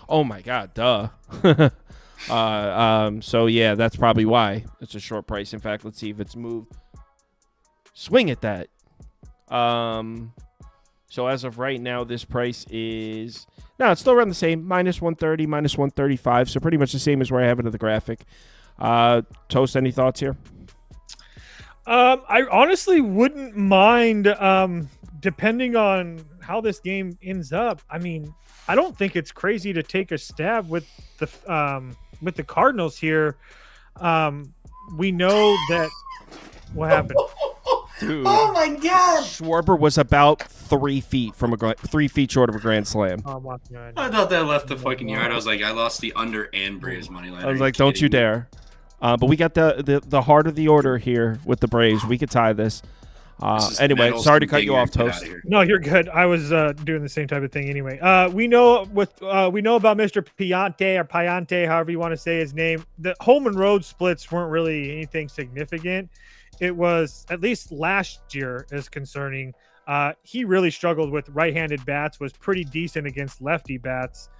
Oh my God, duh. So yeah, that's probably why it's a short price. In fact, let's see if it's moved. Swing at that. So as of right now, this price is it's still around the same, minus 130, minus 135. So pretty much the same as where I have it in the graphic. Toast, any thoughts here? I honestly wouldn't mind, depending on how this game ends up. I mean, I don't think it's crazy to take a stab with the Cardinals here. We know that what happened. Dude, oh my God! Schwarber was about 3 feet from 3 feet short of a grand slam. Oh, I'm watching right now. I thought that left the fucking yard. I was like, I lost the under and Braves money line. I was like, don't you dare. But we got the heart of the order here with the Braves. We could tie this. Anyway, sorry to cut you off, Toast. No, you're good. I was doing the same type of thing anyway. We know about Mr. Piante or Piante, however you want to say his name. The home and road splits weren't really anything significant. It was, at least last year, is concerning. He really struggled with right-handed bats, was pretty decent against lefty bats.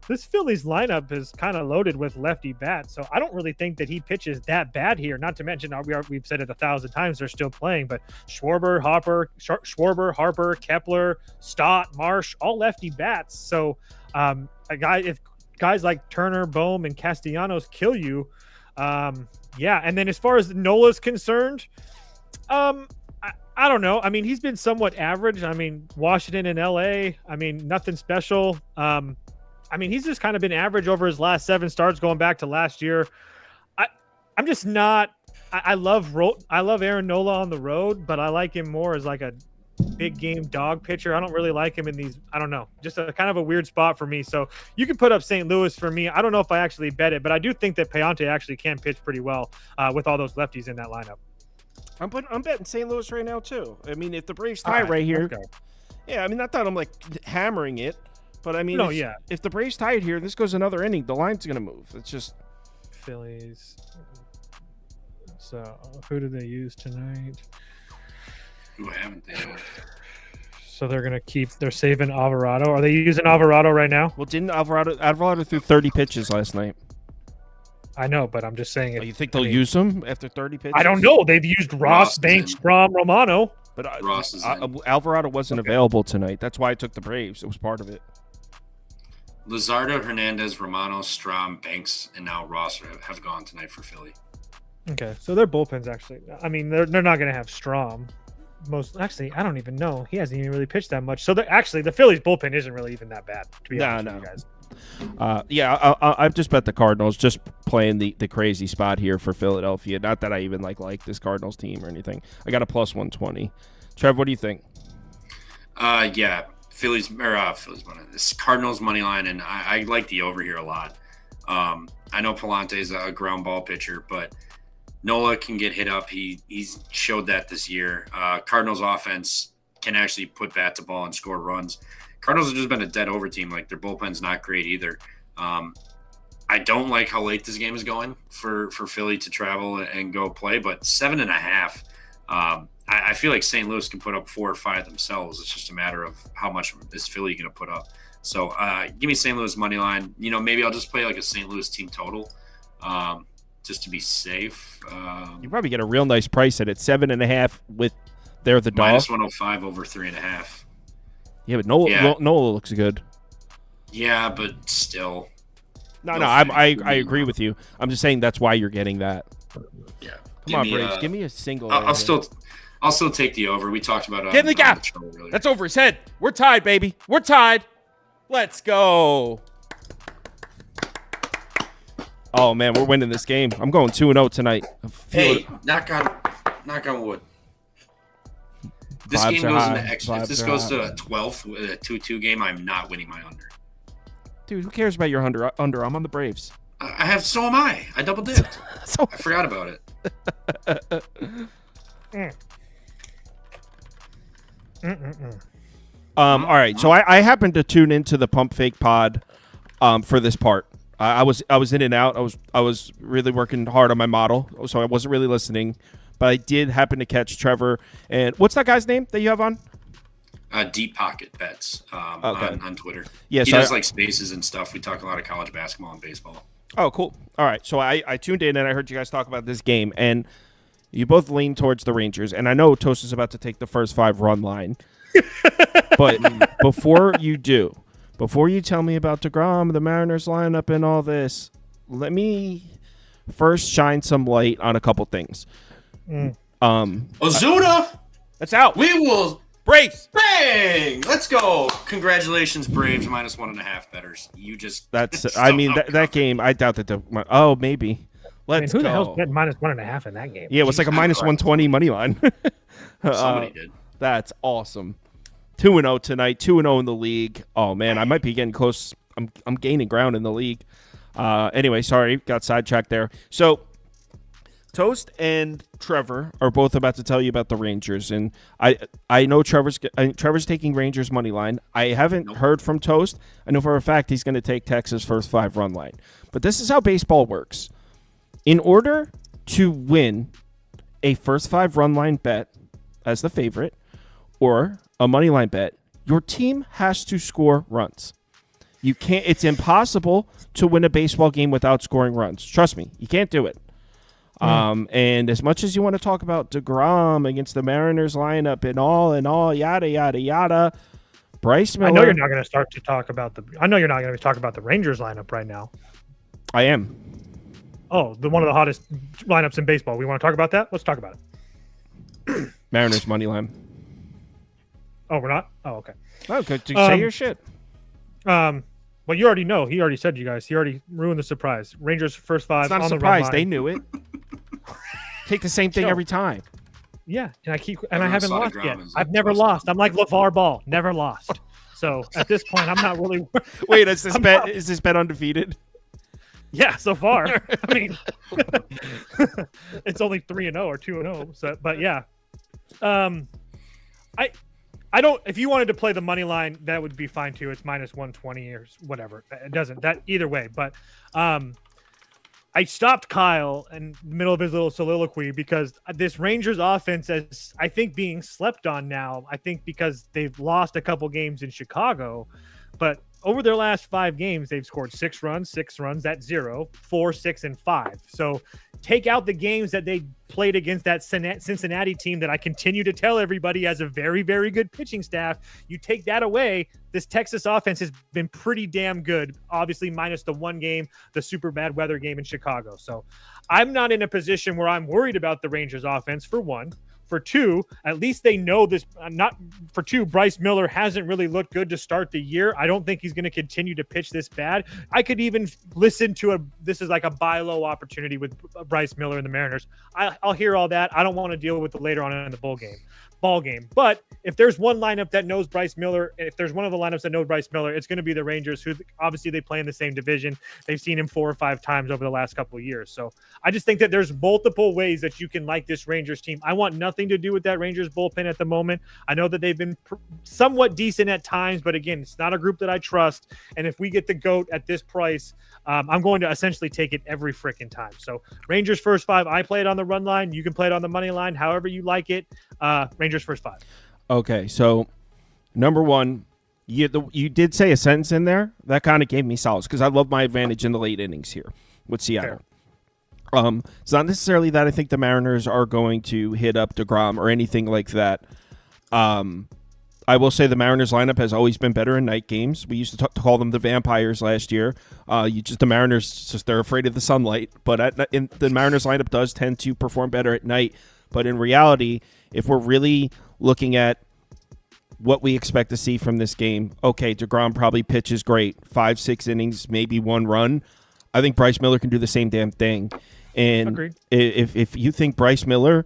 This Phillies lineup is kind of loaded with lefty bats, so I don't really think that he pitches that bad here. Not to mention, we've said it 1,000 times, they're still playing, but Schwarber, Harper, Kepler, Stott, Marsh, all lefty bats. So if guys like Turner, Bohm, and Castellanos kill you, yeah. And then as far as Nola's concerned, I don't know. I mean, he's been somewhat average. I mean, Washington and LA, I mean, nothing special. I mean, he's just kind of been average over his last 7 starts going back to last year. I'm just not. I love Aaron Nola on the road, but I like him more as like a big game dog pitcher. I don't really like him in these. I don't know, just a kind of a weird spot for me. So you can put up St. Louis for me. I don't know if I actually bet it, but I do think that Piante actually can pitch pretty well with all those lefties in that lineup. I'm betting St. Louis right now too. I mean, if the Braves tie right here, yeah. I mean, not that I'm like hammering it. But, I mean, if the Braves tie it here, this goes another inning, the line's going to move. It's just Phillies. So, who do they use tonight? Who haven't they? So, they're saving Alvarado. Are they using Alvarado right now? Well, didn't Alvarado threw 30 pitches last night? I know, but I'm just saying. You think they'll use him after 30 pitches? I don't know. They've used Ross, Banks, Strom, Romano. But Ross is Alvarado wasn't available tonight. That's why I took the Braves. It was part of it. Luzardo, Hernandez, Romano, Strom, Banks, and now Ross have gone tonight for Philly. Okay, so their bullpen's actually. I mean, they're not going to have Strom. Actually, I don't even know. He hasn't even really pitched that much. So actually, the Phillies bullpen isn't really even that bad. To be honest with you guys. I've just bet the Cardinals, just playing the crazy spot here for Philadelphia. Not that I even like this Cardinals team or anything. I got a plus 120. Trev, what do you think? Phillies money. This Cardinals money line, and I like the over here a lot. I know Palante is a ground ball pitcher, but Nola can get hit up. He's showed that this year. Cardinals offense can actually put bat to ball and score runs. Cardinals have just been a dead over team. Like, their bullpen's not great either. I don't like how late this game is going for Philly to travel and go play, but 7.5. I feel like St. Louis can put up 4 or 5 themselves. It's just a matter of how much is Philly going to put up. So give me St. Louis money line. Maybe I'll just play like a St. Louis team total, just to be safe. You probably get a real nice price at it. 7.5 with they're the dog. Minus 105 over 3.5. Yeah, but Nola looks good. Yeah, but still. No, I agree with you. I'm just saying that's why you're getting that. Yeah. Come on, Braves. Give me a single. I'll still take the over. We talked about it. Get in the gap. That's over his head. We're tied, baby. We're tied. Let's go. Oh man, we're winning this game. I'm going 2-0 tonight. Hey, knock on wood. This game goes into extra. If this goes to a 12th with a 2-2 game, I'm not winning my under. Dude, who cares about your under? I'm on the Braves. So am I. I double dipped. I forgot about it. All right, so I happened to tune into the Pump Fake Pod for this part. I was in and out. I was really working hard on my model, so I wasn't really listening. But I did happen to catch Trevor. And what's that guy's name that you have on? Deep Pocket Bets on Twitter. Yeah, he does like spaces and stuff. We talk a lot of college basketball and baseball. Oh, cool. All right, so I tuned in and I heard you guys talk about this game, and you both lean towards the Rangers. And I know Toast is about to take the first 5-run line. But before you tell me about DeGrom, the Mariners lineup, and all this, let me first shine some light on a couple things. Ozuna! That's out. We will... Braves! Bang! Let's go. Congratulations, Braves, minus 1.5 betters. You just... That's... I mean, that game, I doubt that... Oh, maybe. Let's who go. the hell's betting minus 1.5 in that game? Yeah, it was like a minus 120 money line. Somebody did. That's awesome. 2-0 tonight. 2-0 in the league. Oh, man, I might be getting close. I'm gaining ground in the league. Anyway, sorry, got sidetracked there. So, Toast and Trevor are both about to tell you about the Rangers, and I know Trevor's taking Rangers money line. I haven't heard from Toast. I know for a fact he's going to take Texas first 5-run line. But this is how baseball works. In order to win a first 5-run line bet as the favorite or a money line bet, your team has to score runs. You can't. It's impossible to win a baseball game without scoring runs. Trust me, you can't do it. And as much as you want to talk about DeGrom against the Mariners lineup and all, yada, yada, yada, Bryce Miller. I know you're not going to talk about the Rangers lineup right now. I am. Oh, one of the hottest lineups in baseball. We want to talk about that? Let's talk about it. Mariners money line. Oh, we're not? Oh, okay. Oh, good. Say your shit. Well, you already know. He already said, you guys. He already ruined the surprise. Rangers first 5. It's not a surprise. They knew it. Take the same thing every time. Yeah, and I haven't lost yet. I've never lost. I'm like LeVar Ball, never lost. So at this point, I'm not really. Wait, is this bet undefeated? Yeah, so far. I mean, it's only 3-0 or 2-0. So, but yeah, I don't. If you wanted to play the money line, that would be fine too. It's minus 120 or whatever. It doesn't that either way. But I stopped Kyle in the middle of his little soliloquy because this Rangers offense is, I think, being slept on now. I think because they've lost a couple games in Chicago. But over their last 5 games, they've scored 6 runs, that's 0, 4, 6, and 5. So take out the games that they played against that Cincinnati team that I continue to tell everybody has a very, very good pitching staff. You take that away, this Texas offense has been pretty damn good, obviously minus the one game, the super bad weather game in Chicago. So I'm not in a position where I'm worried about the Rangers offense, for one. For two, at least they know this. For two, Bryce Miller hasn't really looked good to start the year. I don't think he's going to continue to pitch this bad. I could even listen to this is like a buy low opportunity with Bryce Miller and the Mariners. I'll hear all that. I don't want to deal with it later on in the ball game. But if there's one lineup that knows Bryce Miller, if there's one of the lineups that know Bryce Miller, it's going to be the Rangers, who obviously they play in the same division. They've seen him 4 or 5 times over the last couple of years. So I just think that there's multiple ways that you can like this Rangers team. I want nothing to do with that Rangers bullpen at the moment. I know that they've been somewhat decent at times, but again, it's not a group that I trust. And if we get the GOAT at this price, I'm going to essentially take it every freaking time. So Rangers first 5, I play it on the run line. You can play it on the money line, however you like it. Rangers first 5. Okay, so number one, you did say a sentence in there that kind of gave me solace because I love my advantage in the late innings here with Seattle. It's not necessarily that I think the Mariners are going to hit up DeGrom or anything like that. I will say the Mariners lineup has always been better in night games. We used to call them the vampires last year. The Mariners, they're afraid of the sunlight, but the Mariners lineup does tend to perform better at night. But in reality, if we're really looking at what we expect to see from this game, okay, DeGrom probably pitches great, 5-6 innings, maybe 1 run. I think Bryce Miller can do the same damn thing. And agreed. If you think Bryce Miller,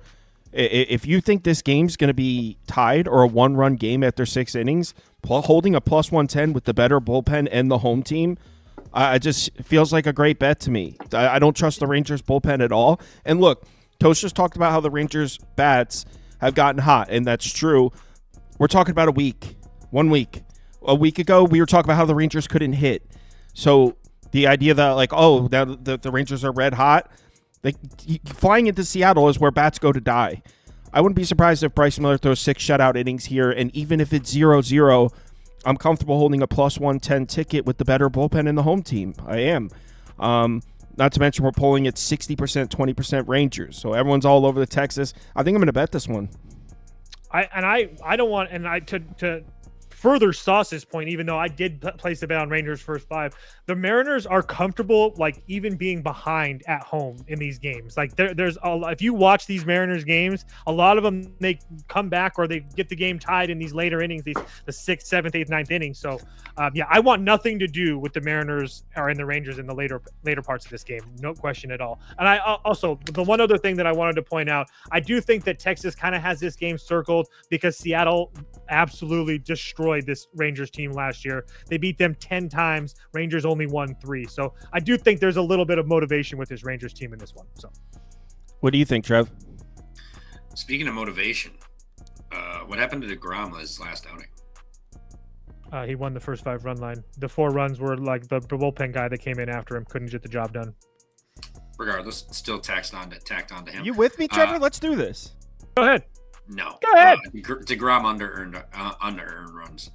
if you think this game's going to be tied or a 1-run game after 6 innings, holding a plus 110 with the better bullpen and the home team, it just feels like a great bet to me. I don't trust the Rangers bullpen at all. And look, Toast just talked about how the Rangers bats have gotten hot, and that's true. We're talking about 1 week. A week ago, we were talking about how the Rangers couldn't hit. So the idea that, the Rangers are red hot, flying into Seattle is where bats go to die. I wouldn't be surprised if Bryce Miller throws 6 shutout innings here, and even if it's 0-0, I'm comfortable holding a plus 110 ticket with the better bullpen in the home team. I am. Not to mention we're pulling at 60%, 20% Rangers. So everyone's all over the Texas. I think I'm going to bet this one. I don't want, to further Sauce's point, even though I did place a bet on Rangers first 5, the Mariners are comfortable, even being behind at home in these games. If you watch these Mariners games, a lot of them, they come back or they get the game tied in these later innings, the 6th, 7th, 8th, 9th innings. So, I want nothing to do with the Mariners or in the Rangers in the later parts of this game. No question at all. And I also, the one other thing that I wanted to point out, I do think that Texas kind of has this game circled because Seattle absolutely destroyed this Rangers team last year. They beat them 10 times. Rangers only won 3. So I do think there's a little bit of motivation with this Rangers team in this one. So, what do you think, Trev? Speaking of motivation, what happened to DeGrom his last outing? He won the first 5 run line. The 4 runs were like the bullpen guy that came in after him couldn't get the job done. Regardless, still tacked on to him. You with me, Trevor? Let's do this. Go ahead. No. Go ahead. DeGrom under earned runs.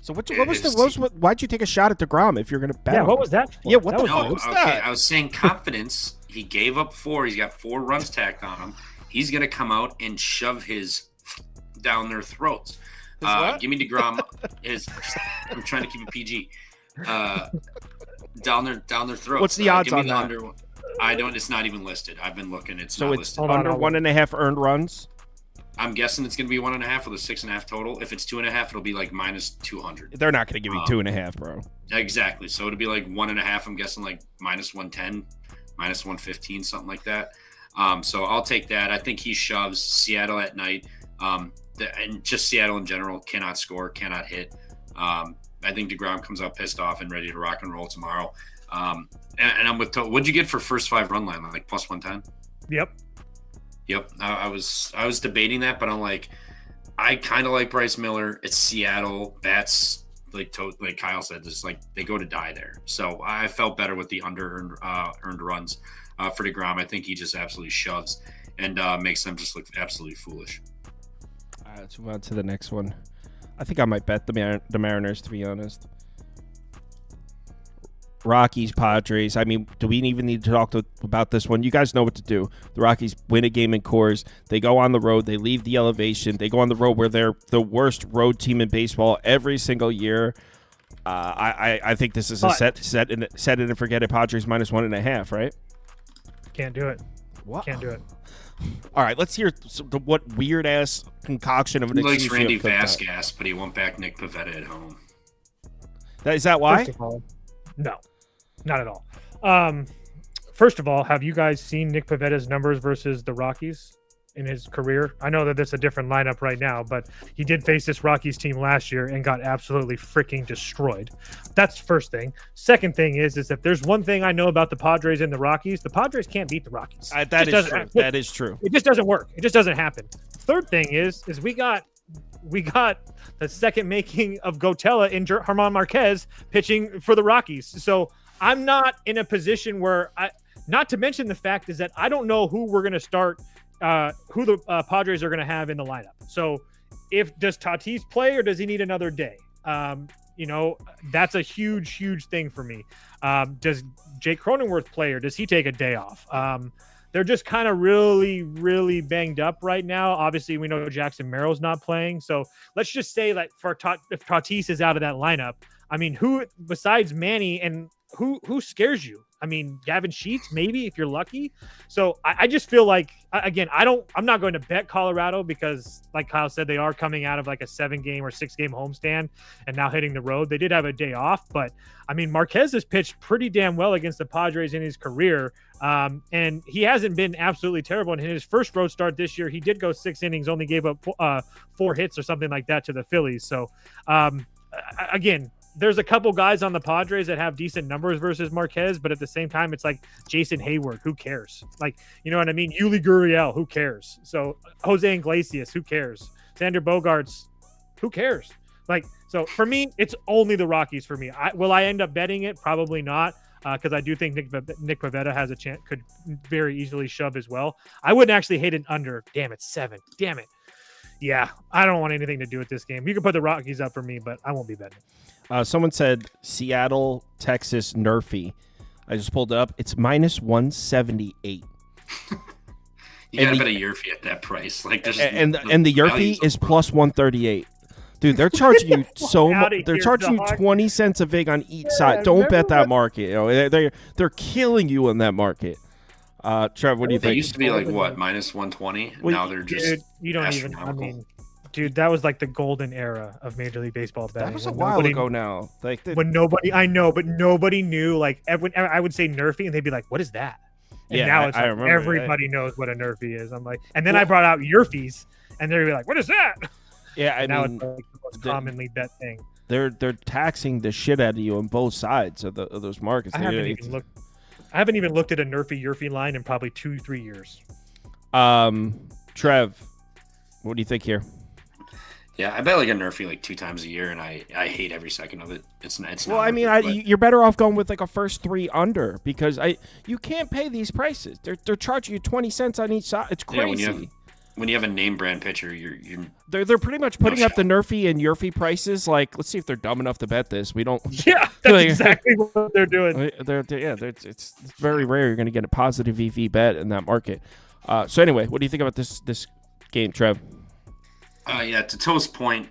So why'd you take a shot at DeGrom if you're going to bet? Yeah, him? what was that for? Yeah, what that the fuck was that? I was saying confidence. He gave up 4. He's got 4 runs tacked on him. He's going to come out and shove his down their throats. Give me DeGrom. I'm trying to keep it PG. Down their throats. What's the odds on that? Under, I don't. It's not even listed. I've been looking. It's so not it's listed. under 1.5 earned runs. I'm guessing it's going to be 1.5 with a 6.5 total. If it's 2.5, it'll be like minus 200. They're not going to give you 2.5, bro. Exactly. So it'll be like 1.5. I'm guessing like minus 110, minus 115, something like that. So I'll take that. I think he shoves Seattle at night. And just Seattle in general cannot score, cannot hit. I think DeGrom comes out pissed off and ready to rock and roll tomorrow. And I'm with. What'd you get for first 5 run line? Like plus 110? Yep. I was debating that, but I'm like, I kind of like Bryce Miller. It's Seattle. Bats, like Kyle said, just like they go to die there. So I felt better with the under earned runs for DeGrom. I think he just absolutely shoves and makes them just look absolutely foolish. Let's move on to the next one. I think I might bet the Mariners, to be honest. Rockies Padres. I mean, do we even need to talk about this one? You guys know what to do. The Rockies win a game in Coors. They go on the road. They leave the elevation. They go on the road where they're the worst road team in baseball every single year. I think this is a set it and forget it. Padres -1.5, right? Can't do it. What? Can't do it. All right, let's hear what weird ass concoction of an He likes excuse. Randy Vasquez, but he won't back Nick Pivetta at home. Is that why? First of all, no, not at all. First of all, have you guys seen Nick Pivetta's numbers versus the Rockies in his career? I know that it's a different lineup right now, but he did face this Rockies team last year and got absolutely freaking destroyed. That's first thing. Second thing is if there's one thing I know about the Padres and the Rockies can't beat the Rockies. That is true. That is true. It just doesn't work. It just doesn't happen. Third thing is we got the second making of Gotella in German Marquez pitching for the Rockies. So I'm not in a position where not to mention the fact is that I don't know who we're going to start, who the Padres are going to have in the lineup. So does Tatis play or does he need another day? That's a huge thing for me. Does Jake Cronenworth play or does he take a day off? They're just kind of really banged up right now. Obviously, we know Jackson Merrill's not playing. So let's just say that if Tatis is out of that lineup, I mean, who besides Manny and who scares you? I mean, Gavin Sheets, maybe if you're lucky. So I just feel like, again, I'm not going to bet Colorado because, like Kyle said, they are coming out of like a 7-game or 6-game homestand and now hitting the road. They did have a day off, but I mean, Marquez has pitched pretty damn well against the Padres in his career. And he hasn't been absolutely terrible. And in his first road start this year, he did go 6 innings, only gave up 4 hits or something like that to the Phillies. So again, there's a couple guys on the Padres that have decent numbers versus Marquez, but at the same time, it's like Jason Hayward. Who cares? Like, you know what I mean? Yuli Gurriel, who cares? So Jose Iglesias, who cares? Xander Bogaerts, who cares? Like, so for me, it's only the Rockies for me. Will I end up betting it? Probably not, because I do think Nick Pivetta has a chance, could very easily shove as well. I wouldn't actually hate an under. Damn it, 7. Damn it. Yeah, I don't want anything to do with this game. You can put the Rockies up for me, but I won't be betting. Someone said Seattle, Texas, Nerfy. I just pulled it up. It's -178. You gotta bet a Yerfy at that price. Like, and the Yerfy is +138. Dude, they're charging you so much. They're charging you 20 cents a vig on each side. Don't bet that market. They're killing you in that market. Trev, what do you think? They used to be like what, -120? Now they're just dude, you don't even. I mean, dude, that was like the golden era of Major League Baseball betting. That was a while ago now. Like when nobody, I know, but nobody knew. Like when I would say Nerfy, and they'd be like, "What is that?" And now it's like everybody knows what a Nerfy is. I'm like, and then I brought out Yerfies, and they'd be like, "What is that?" Yeah, I now mean, it's like the most commonly bet thing. They're taxing the shit out of you on both sides of those markets. I haven't even looked at a Nerfy line in probably 2-3 years. Trev, what do you think here? Yeah, I bet like a Nerfy like 2 times a year, and I hate every second of it. It's not. Well, I mean, you're better off going with like a first 3 under because you can't pay these prices. They're charging you 20 cents on each side. It's crazy. Yeah, when you have a name brand pitcher, they're pretty much putting up the Nerfy and Yerfy prices. Like, let's see if they're dumb enough to bet this. We don't. Yeah, that's exactly what they're doing. It's very rare you're going to get a positive EV bet in that market. So anyway, what do you think about this game, Trev? Yeah, to Toast's point,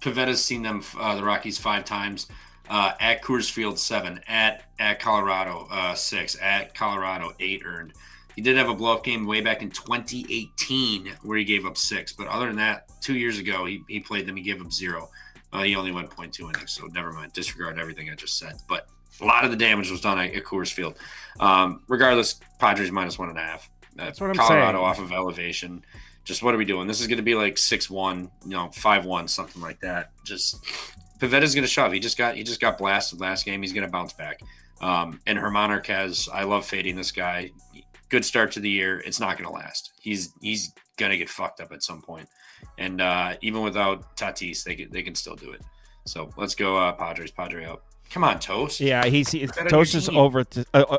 Pivetta's seen them, the Rockies, 5 times. At Coors Field, 7. At Colorado, 6. At Colorado, 8 earned. He did have a blow-up game way back in 2018 where he gave up 6. But other than that, 2 years ago, he played them. He gave up 0. He only went 0.2 innings, so never mind. Disregard everything I just said. But a lot of the damage was done at Coors Field. Regardless, Padres -1.5. That's what I'm Colorado saying. Off of elevation. Just what are we doing? This is going to be like 6-1, 5-1, something like that. Just Pivetta's going to shove. He just got blasted last game. He's going to bounce back. And German Marquez, I love fading this guy. Good start to the year. It's not going to last. He's going to get fucked up at some point. And even without Tatis, they can still do it. So let's go Padres. Padre up. Come on, Toast. Yeah, Toast is over.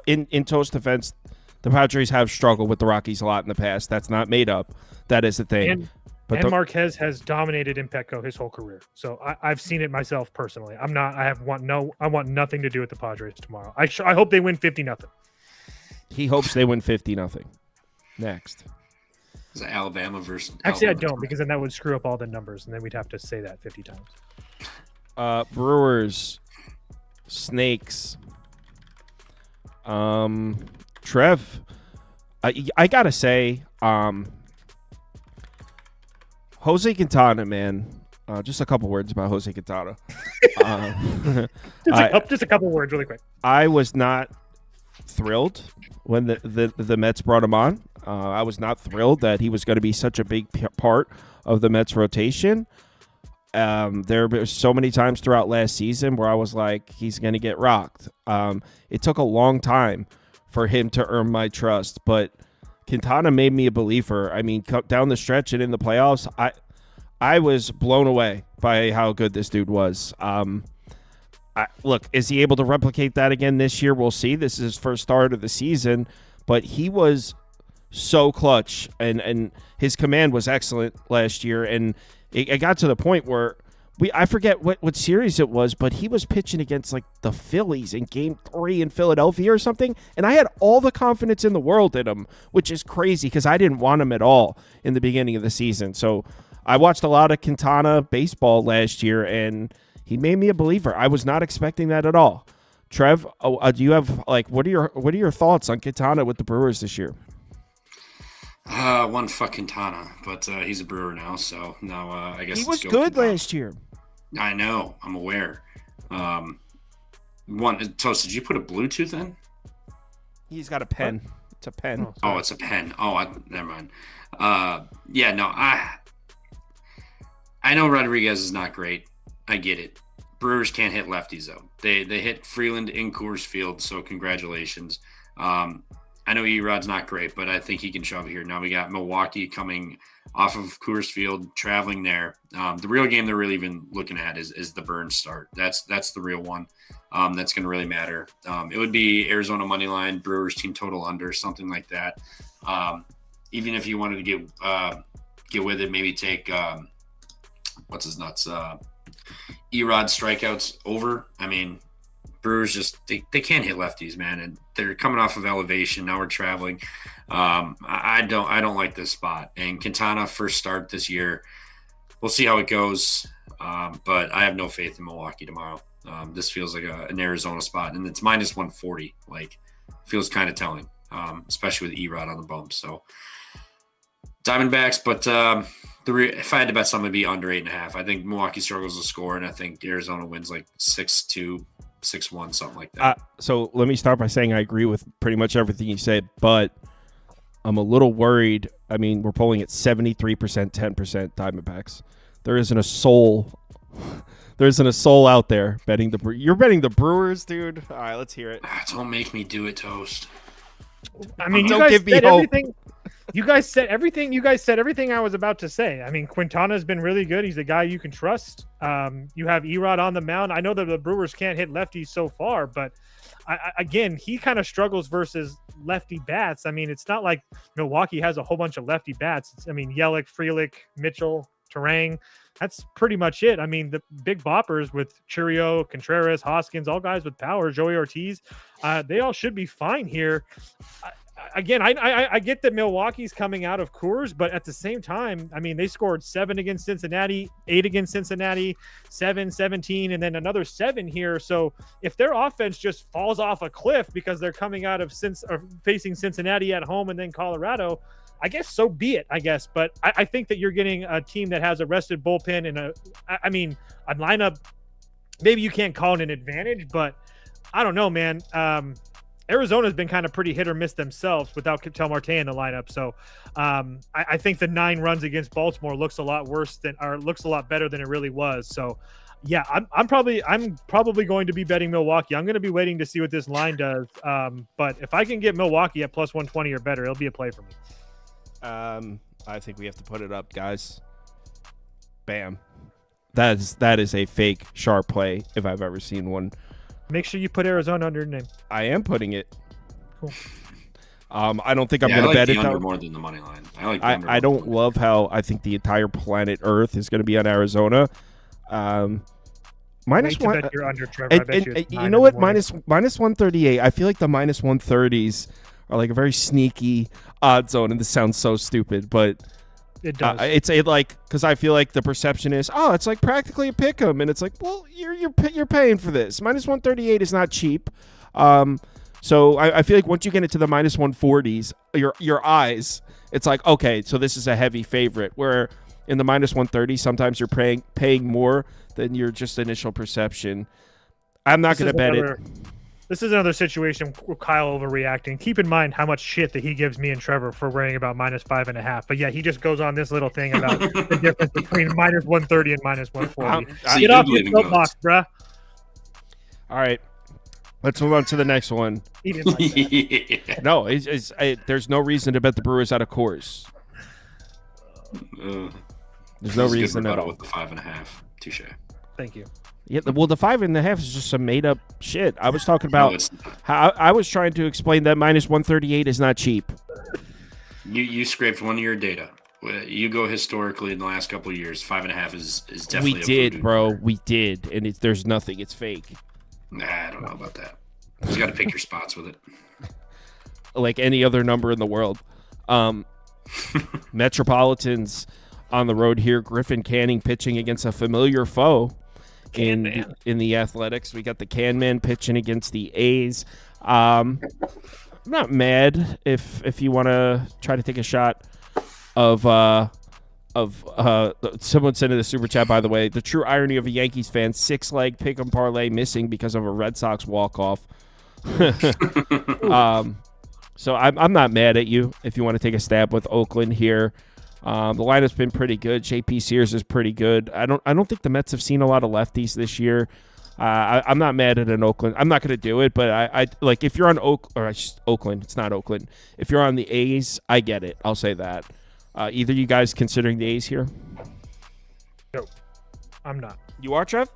In Toast defense, the Padres have struggled with the Rockies a lot in the past. That's not made up. That is the thing. But and Marquez has dominated in Petco his whole career, so I've seen it myself personally. I want nothing to do with the Padres tomorrow. I hope they win 50-0. he hopes they win 50-0. Next. Is it Alabama versus? Actually, Alabama? I don't, because then that would screw up all the numbers, and then we'd have to say that 50 times. Brewers, Snakes. Trev, I gotta say, Jose Quintana, man. Just a couple words about Jose Quintana. Just a couple words, really quick. I was not thrilled when the Mets brought him on. I was not thrilled that he was going to be such a big part of the Mets rotation. There were so many times throughout last season where I was like, he's going to get rocked. It took a long time for him to earn my trust, but Quintana made me a believer. I mean, down the stretch and in the playoffs, I was blown away by how good this dude was. Look, is he able to replicate that again this year? We'll see. This is his first start of the season, but he was so clutch, and his command was excellent last year, and it got to the point where I forget what series it was, but he was pitching against like the Phillies in Game 3 in Philadelphia or something, and I had all the confidence in the world in him, which is crazy because I didn't want him at all in the beginning of the season. So I watched a lot of Quintana baseball last year, and he made me a believer. I was not expecting that at all. Trev, do you have what are your thoughts on Quintana with the Brewers this year? One fuck Quintana, but he's a Brewer now, so now I guess he was good last year. I know, I'm aware. Toast, did you put a Bluetooth in? He's got a pen. What? It's a pen. Oh, it's a pen. Never mind. Yeah, no, I know Rodriguez is not great. I get it. Brewers can't hit lefties though. They hit Freeland in Coors Field, so congratulations. I know Erod's not great, but I think he can shove here. Now we got Milwaukee coming off of Coors Field, traveling there. The real game they're really even looking at is the Burns start. That's the real one. That's going to really matter. It would be Arizona money line, Brewers team total under, something like that. Even if you wanted to get with it, maybe take what's his nuts, Erod strikeouts over. I mean, Brewers just they can't hit lefties, man, and they're coming off of elevation. Now we're traveling. I don't like this spot. And Quintana first start this year. We'll see how it goes, but I have no faith in Milwaukee tomorrow. This feels like an Arizona spot, and it's minus 140. Like, feels kind of telling, especially with Erod on the bump. So Diamondbacks, but if I had to bet something, it'd be under 8.5. I think Milwaukee struggles to score, and I think Arizona wins like 6-2. 6-1, something like that. So let me start by saying I agree with pretty much everything you said, but I'm a little worried. I mean, we're polling at 73%, 10% Diamondbacks. There isn't a soul. There isn't a soul out there betting You're betting the Brewers, dude. All right, let's hear it. Don't make me do it, Toast. I mean, don't give me hope. You guys said everything. You guys said everything I was about to say. I mean, Quintana's been really good. He's a guy you can trust. You have Erod on the mound. I know that the Brewers can't hit lefties so far, but again, he kind of struggles versus lefty bats. I mean, it's not like Milwaukee has a whole bunch of lefty bats. Yelich, Frelick, Mitchell, Terang. That's pretty much it. I mean, the big boppers with Churio, Contreras, Hoskins, all guys with power, Joey Ortiz, they all should be fine here. Again, I get that Milwaukee's coming out of Coors, but at the same time, I mean, they scored 7 against Cincinnati, 8 against Cincinnati, 7, 17, and then another 7 here. So if their offense just falls off a cliff because they're coming out of facing Cincinnati at home and then Colorado, I guess so be it, I guess. But I think that you're getting a team that has a rested bullpen and a lineup. Maybe you can't call it an advantage, but I don't know, man. Arizona's been kind of pretty hit or miss themselves without Ketel Marte in the lineup. So I think the 9 runs against Baltimore looks a lot better than it really was. So yeah, I'm probably going to be betting Milwaukee. I'm going to be waiting to see what this line does. But if I can get Milwaukee at plus 120 or better, it'll be a play for me. I think we have to put it up, guys. Bam. That is a fake sharp play if I've ever seen one. Make sure you put Arizona under your name. I am putting it. Cool. I don't think I'm Yeah, going I to like bet the it under though. more than the money line. I like the under. I don't love how I think the entire planet Earth is going to be on Arizona. Minus Hate to one. bet you're under, Trevor. I bet And you it's you 9 know in what? the morning. Minus 138. I feel like the minus 130s are like a very sneaky odd zone, and this sounds so stupid, but It does. it's a like because I feel like the perception is, oh, it's like practically a pick 'em, and it's like, well, you're paying for this. Minus 138 is not cheap. So I feel like once you get into the minus 140s, your eyes, it's like, okay, so this is a heavy favorite. Where in the minus 130, sometimes you're paying more than your just initial perception. I'm not going to bet it. This is another situation with Kyle overreacting. Keep in mind how much shit that he gives me and Trevor for worrying about minus 5.5. But yeah, he just goes on this little thing about the difference between minus 130 and minus 140. So you Get do off believe your in soapbox, bruh. All right, let's move on to the next one. He didn't like that. Yeah. No, there's no reason to bet the Brewers out of course. There's no reason at all. With the 5.5. Touche. Thank you. Yeah, well, the 5.5 is just some made up shit. I was talking about it's not. how I was trying to explain that minus 138 is not cheap. You scraped one of your data. You go historically in the last couple of years. 5.5 is definitely. We a did, voodoo bro. number. We did, and there's nothing. It's fake. Nah, I don't know about that. You just got to pick your spots with it. Like any other number in the world. Metropolitans on the road here. Griffin Canning pitching against a familiar foe in the Athletics. We got the Can Man pitching against the A's. I'm not mad if you want to try to take a shot of someone sent in a super chat, by the way. The true irony of a Yankees fan: 6-leg pick'em parlay missing because of a Red Sox walk-off. So I'm not mad at you if you want to take a stab with Oakland here. The lineup's been pretty good. JP Sears is pretty good. I don't think the Mets have seen a lot of lefties this year. I'm not mad at an Oakland. I'm not going to do it, but I like if you're on Oakland. It's not Oakland. If you're on the A's, I get it. I'll say that. Either you guys considering the A's here? No, I'm not. You are, Trev?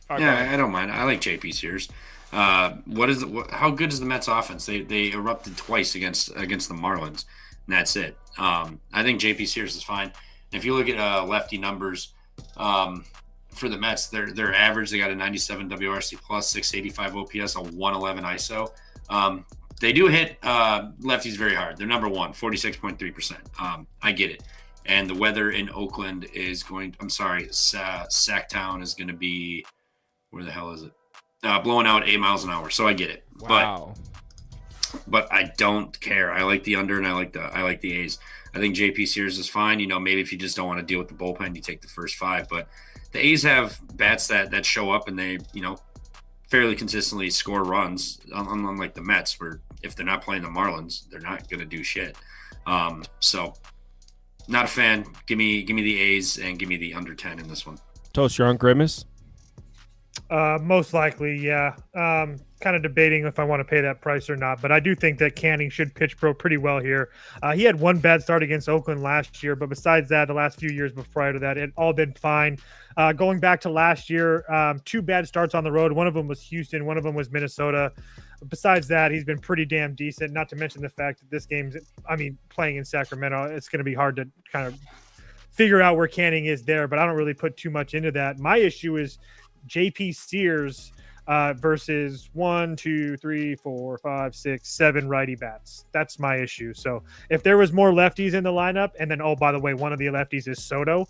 Yeah, I don't mind. I like JP Sears. How good is the Mets offense? They erupted twice against the Marlins, and that's it. I think JP Sears is fine. And if you look at lefty numbers for the Mets, they're average. They got a 97 WRC plus, 685 OPS, a 111 ISO. They do hit lefties very hard. They're number one, 46.3%. I get it. And the weather in Oakland is Sacktown is going to be, where the hell is it? Blowing out 8 miles an hour. So I get it. Wow. But I don't care. I like the under and I like the A's. I think JP Sears is fine. Maybe if you just don't want to deal with the bullpen, you take the first 5. But the A's have bats that show up and they, fairly consistently score runs, unlike the Mets, where if they're not playing the Marlins, they're not going to do shit. So not a fan. Give me the A's and give me the under 10 in this one. Toast, you're on Grimace? Most likely, yeah. Kind of debating if I want to pay that price or not, but I do think that Canning should pitch pretty well here. He had one bad start against Oakland last year, but besides that, the last few years prior to that, it all been fine. Going back to last year, 2 bad starts on the road. One of them was Houston, one of them was Minnesota. Besides that, he's been pretty damn decent, not to mention the fact that this game's, playing in Sacramento, it's going to be hard to kind of figure out where Canning is there, but I don't really put too much into that. My issue is JP Sears versus 1, 2, 3, 4, 5, 6, 7 righty bats. That's my issue. So if there was more lefties in the lineup, and then, oh, by the way, one of the lefties is Soto,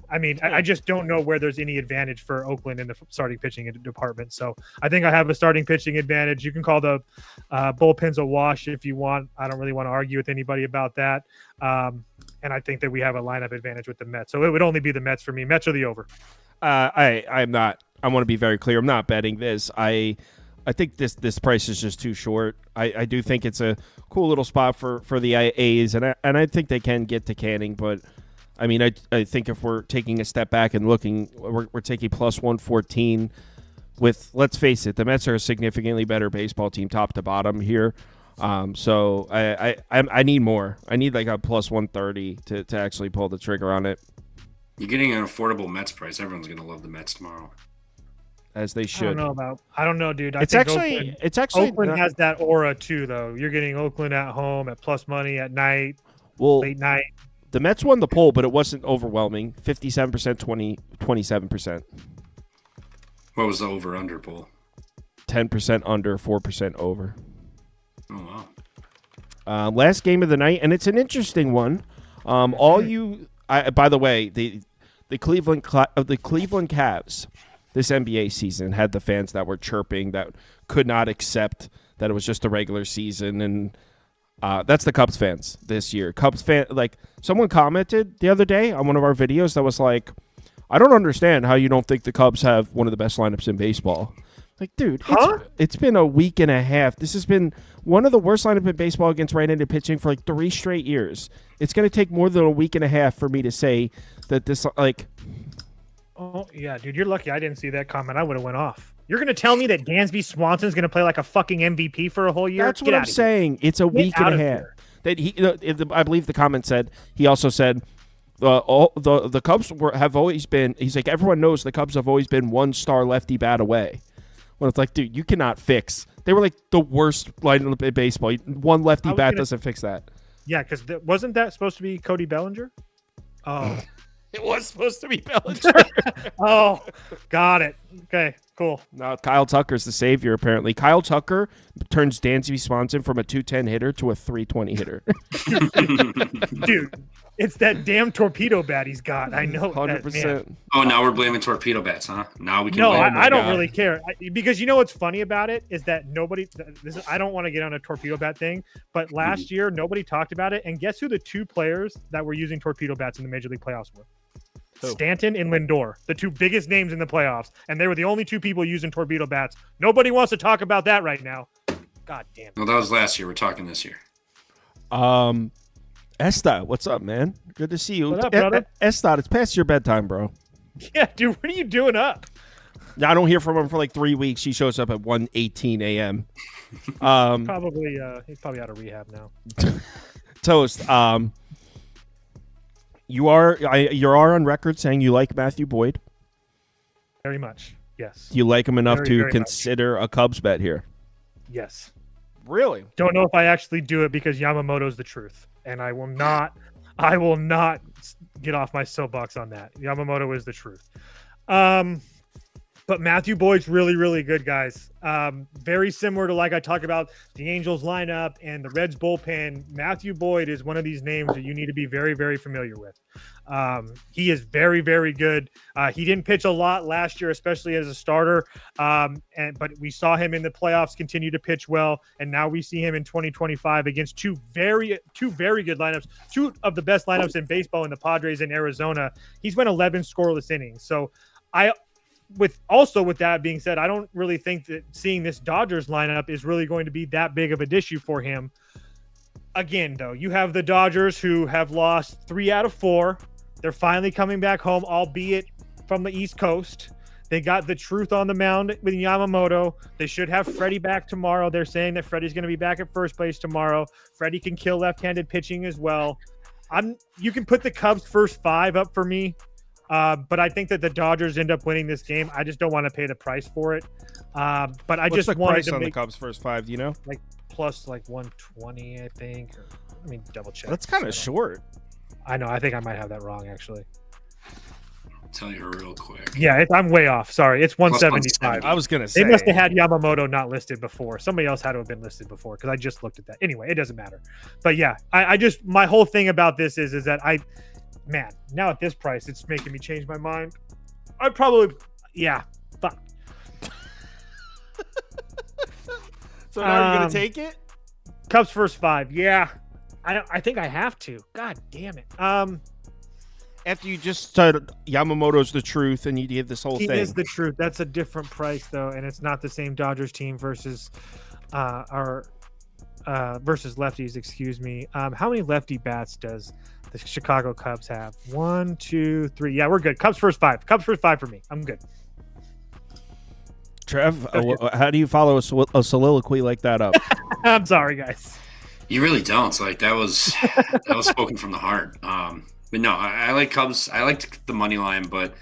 I just don't know where there's any advantage for Oakland in the starting pitching department. So I think I have a starting pitching advantage. You can call the bullpens a wash if you want. I don't really want to argue with anybody about that. And I think that we have a lineup advantage with the Mets. So it would only be the Mets for me. Mets or the over. I'm not. I want to be very clear. I'm not betting this. I think this price is just too short. I do think it's a cool little spot for the A's, and I think they can get to Canning. But I think if we're taking a step back and looking, we're taking plus 114. With, let's face it, the Mets are a significantly better baseball team, top to bottom here. So I need more. I need like a plus 130 to actually pull the trigger on it. You're getting an affordable Mets price. Everyone's going to love the Mets tomorrow. as they should. I don't know, dude. It's actually Oakland has that aura too, though. You're getting Oakland at home at plus money at night, late night. The Mets won the poll, but it wasn't overwhelming. 57%, 27%. What was the over-under poll? 10% under, 4% over. Oh, wow. Last game of the night, and it's an interesting one. By the way, the Cleveland Cavs this NBA season had the fans that were chirping that could not accept that it was just a regular season, and that's the Cubs fans this year. Someone commented the other day on one of our videos that was like, I don't understand how you don't think the Cubs have one of the best lineups in baseball. Like, dude, it's been a week and a half. This has been one of the worst lineup in baseball against right-handed pitching for 3 straight years. It's going to take more than a week and a half for me to say that this, Oh, yeah, dude, you're lucky I didn't see that comment. I would have went off. You're going to tell me that Dansby Swanson's going to play like a fucking MVP for a whole year? That's what I'm saying. It's a week and a half. That I believe the comment said, he also said, the Cubs have always been, he's like, everyone knows the Cubs have always been 1-star lefty bat away. When it's like, dude, you cannot fix. They were like the worst lineup in baseball. One lefty bat doesn't fix that. Yeah, because wasn't that supposed to be Cody Bellinger? Oh. It was supposed to be Bellinger. Oh, got it. Okay, cool. No, Kyle Tucker's the savior, apparently. Kyle Tucker turns Dansby Swanson from a 210 hitter to a 320 hitter. Dude, it's that damn torpedo bat he's got. I know 100%. Oh, now we're blaming torpedo bats, huh? Now we can. No, I don't really care. Because you know what's funny about it is that I don't want to get on a torpedo bat thing, but last year nobody talked about it. And guess who the 2 players that were using torpedo bats in the Major League playoffs were? Who? Stanton and Lindor, the 2 biggest names in the playoffs, and they were the only 2 people using torpedo bats. Nobody wants to talk about that right now. God damn it. Well, that was last year. We're talking this year. Estad, what's up, man? Good to see you. What up, brother? Estad, it's past your bedtime, bro. Yeah, dude, what are you doing up? I don't hear from him for 3 weeks. He shows up at 1:18 a.m. He's probably out of rehab now. Toast. You are on record saying you like Matthew Boyd. Very much, yes. You like him enough very, to very consider a Cubs bet here. Yes. Really? Don't know if I actually do it because Yamamoto's the truth, and I will not get off my soapbox on that. Yamamoto is the truth. But Matthew Boyd's really, really good, guys. Very similar to, like I talked about, the Angels lineup and the Reds bullpen. Matthew Boyd is one of these names that you need to be very, very familiar with. He is very, very good. He didn't pitch a lot last year, especially as a starter. But we saw him in the playoffs continue to pitch well, and now we see him in 2025 against two very good lineups, 2 of the best lineups in baseball in the Padres and Arizona. He's went 11 scoreless innings. So with that being said, I don't really think that seeing this Dodgers lineup is really going to be that big of an issue for him. Again, though, you have the Dodgers who have lost 3 out of 4. They're finally coming back home, albeit from the East Coast. They got the truth on the mound with Yamamoto. They should have Freddie back tomorrow. They're saying that Freddie's going to be back at first base tomorrow. Freddie can kill left-handed pitching as well. You can put the Cubs first 5 up for me. But I think that the Dodgers end up winning this game. I just don't want to pay the price for it. But What's the price on the Cubs first 5? Do you know? Plus 120, I think. Let me double check. That's kind of short. I know. I think I might have that wrong, actually. I'll tell you real quick. Yeah, I'm way off. Sorry, it's 175. I was gonna say they must have had Yamamoto not listed before. Somebody else had to have been listed before because I just looked at that. Anyway, it doesn't matter. But yeah, I just my whole thing about this is that man, now at this price, it's making me change my mind. Fuck. So now you're gonna take it? Cubs first 5. Yeah, I think I have to. God damn it. After you just started Yamamoto's the truth, and you did this whole thing. He is the truth. That's a different price though, and it's not the same Dodgers team versus versus lefties. Excuse me. How many lefty bats does the Chicago Cubs have? 1, 2, 3. Yeah, we're good. Cubs first 5. Cubs first 5 for me. I'm good. Trev, how do you follow a soliloquy like that up? I'm sorry, guys. You really don't. So, that was spoken from the heart. But no, I like Cubs. I liked the money line, but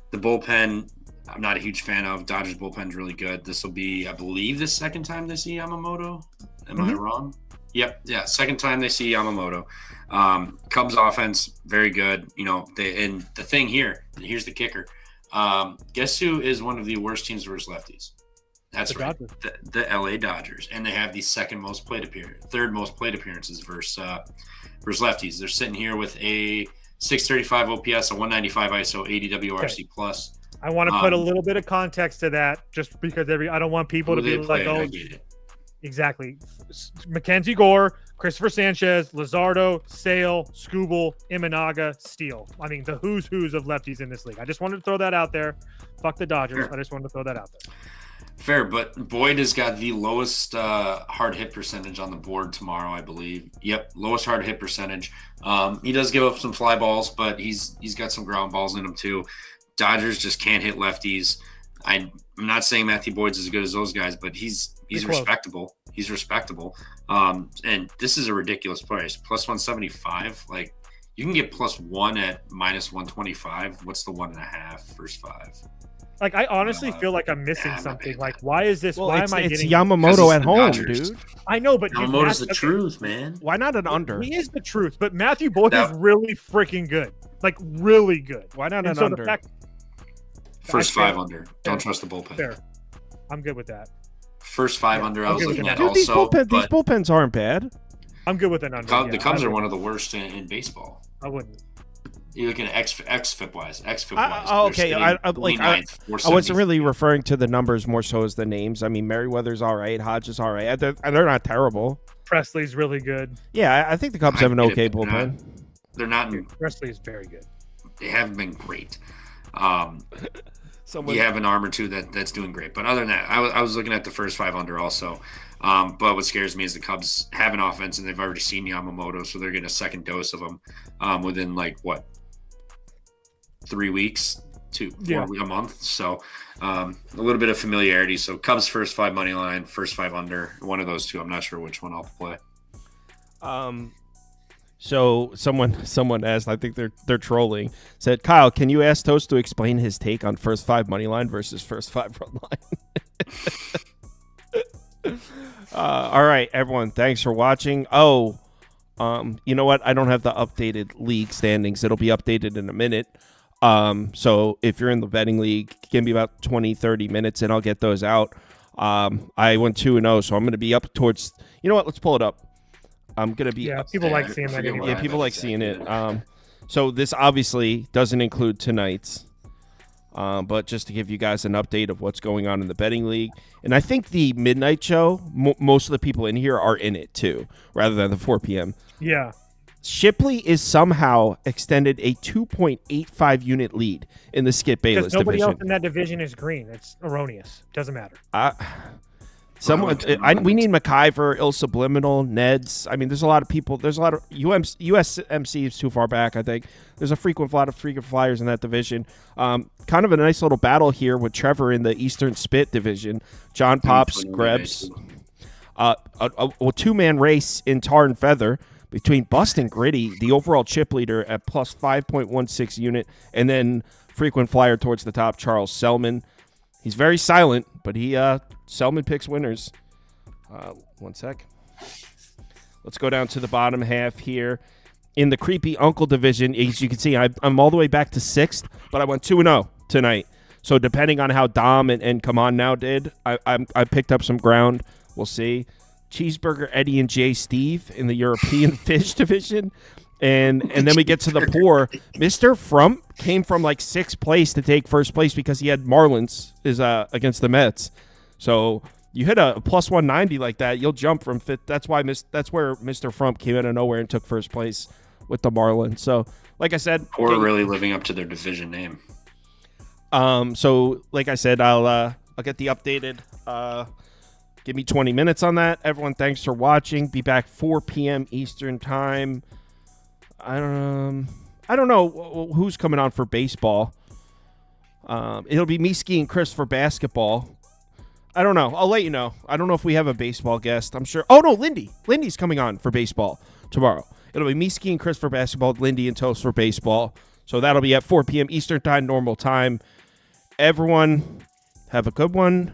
the bullpen, I'm not a huge fan of. Dodgers bullpen's really good. This will be, I believe, the second time they see Yamamoto. Am I wrong? Yep. Yeah. Second time they see Yamamoto. Cubs offense, very good. And the thing here's the kicker. Guess who is one of the worst teams versus lefties? That's right. The LA Dodgers. And they have the third most plate appearances versus lefties. They're sitting here with a 635 OPS, a 195 ISO, 80 WRC plus. I want to put a little bit of context to that, just because I don't want people to be like, "Oh, exactly." Mackenzie Gore, Christopher Sanchez, Luzardo, Sale, Skubal, Imanaga, Steele. I mean, the who's of lefties in this league. I just wanted to throw that out there. Fuck the Dodgers. Sure. I just wanted to throw that out there. Fair, but Boyd has got the lowest hard hit percentage on the board tomorrow, I believe. Yep, lowest hard hit percentage. He does give up some fly balls, but he's got some ground balls in him too. Dodgers just can't hit lefties. I'm not saying Matthew Boyd's as good as those guys, but he's respectable. He's respectable. And this is a ridiculous price. Plus 175. Like, you can get plus 1 at minus 125. What's the 1.5 first 5? Like, I honestly feel like I'm missing something. Like, why is this? Why am I getting? It's Yamamoto at home, Dodgers. dude. I know, but Yamamoto's the truth, man. Why not an under? He is the truth, but Matthew Boyd is really freaking good. Like, really good. Why not an under? First 5 under. Don't trust the bullpen. Fair. I'm good with that. First 5 under. I was looking at dude, also. These bullpens aren't bad. I'm good with an under. The Cubs are one of the worst in baseball. I wouldn't. You're looking at xFIP wise. Okay. I wasn't really referring to the numbers more so as the names. I mean, Merriweather's all right. Hodge is all right. They're not terrible. Presley's really good. Yeah, I think the Cubs have an okay bullpen. They're not. Presley is very good. They haven't been great. You have an arm or two that's doing great, but other than that, I was looking at the first 5 under also. But what scares me is the Cubs have an offense and they've already seen Yamamoto, so they're getting a second dose of him within 3 weeks to a month. So a little bit of familiarity. So Cubs first 5 money line, first 5 under, one of those two. I'm not sure which one I'll play. So someone asked, I think they're trolling, said, Kyle, can you ask Toast to explain his take on first 5 money line versus first 5 run line? All right, everyone, thanks for watching. You know what? I don't have the updated league standings. It'll be updated in a minute. So if you're in the betting league, give me about 20, 30 minutes and I'll get those out. I went 2-0, so I'm going to be up towards, you know what? Let's pull it up. I'm going to be people like seeing that. Yeah, people like seeing it. So this obviously doesn't include tonight's, but just to give you guys an update of what's going on in the betting league. And I think the midnight show, most of the people in here are in it too, rather than the 4 p.m. Yeah. Shipley is somehow extended a 2.85 unit lead in the Skip Bayless division. Nobody else in that division is green. It's erroneous. Doesn't matter. We need McIver, Il Subliminal, Neds. I mean, there's a lot of people. There's a lot of USMC is too far back, I think. There's a lot of frequent flyers in that division. Kind of a nice little battle here with Trevor in the Eastern Spit division. John Pops, Grebs. A 2-man race in Tar and Feather between Bust and Gritty, the overall chip leader at plus 5.16 unit, and then frequent flyer towards the top, Charles Selman. He's very silent, but Selman picks winners. One sec. Let's go down to the bottom half here. In the Creepy Uncle division, as you can see, I'm all the way back to 6th, but I went 2-0 tonight. So depending on how Dom and Come On Now did, I picked up some ground. We'll see. Cheeseburger, Eddie, and Jay Steve in the European Fish division. And then we get to the poor. Mr. Frump came from 6th place to take first place because he had Marlins against the Mets. So you hit a plus 190 like that, you'll jump from 5th. That's where Mr. Frump came out of nowhere and took first place with the Marlins. So like I said, poor really living up to their division name. So like I said, I'll get the updated. Give me 20 minutes on that. Everyone, thanks for watching. Be back 4 p.m. Eastern time. I don't know who's coming on for baseball. It'll be me, Ski, and Chris for basketball. I don't know. I'll let you know. I don't know if we have a baseball guest. I'm sure. Oh, no, Lindy. Lindy's coming on for baseball tomorrow. It'll be me, Ski, and Chris for basketball, Lindy and Toast for baseball. So that'll be at 4 p.m. Eastern time, normal time. Everyone, have a good one.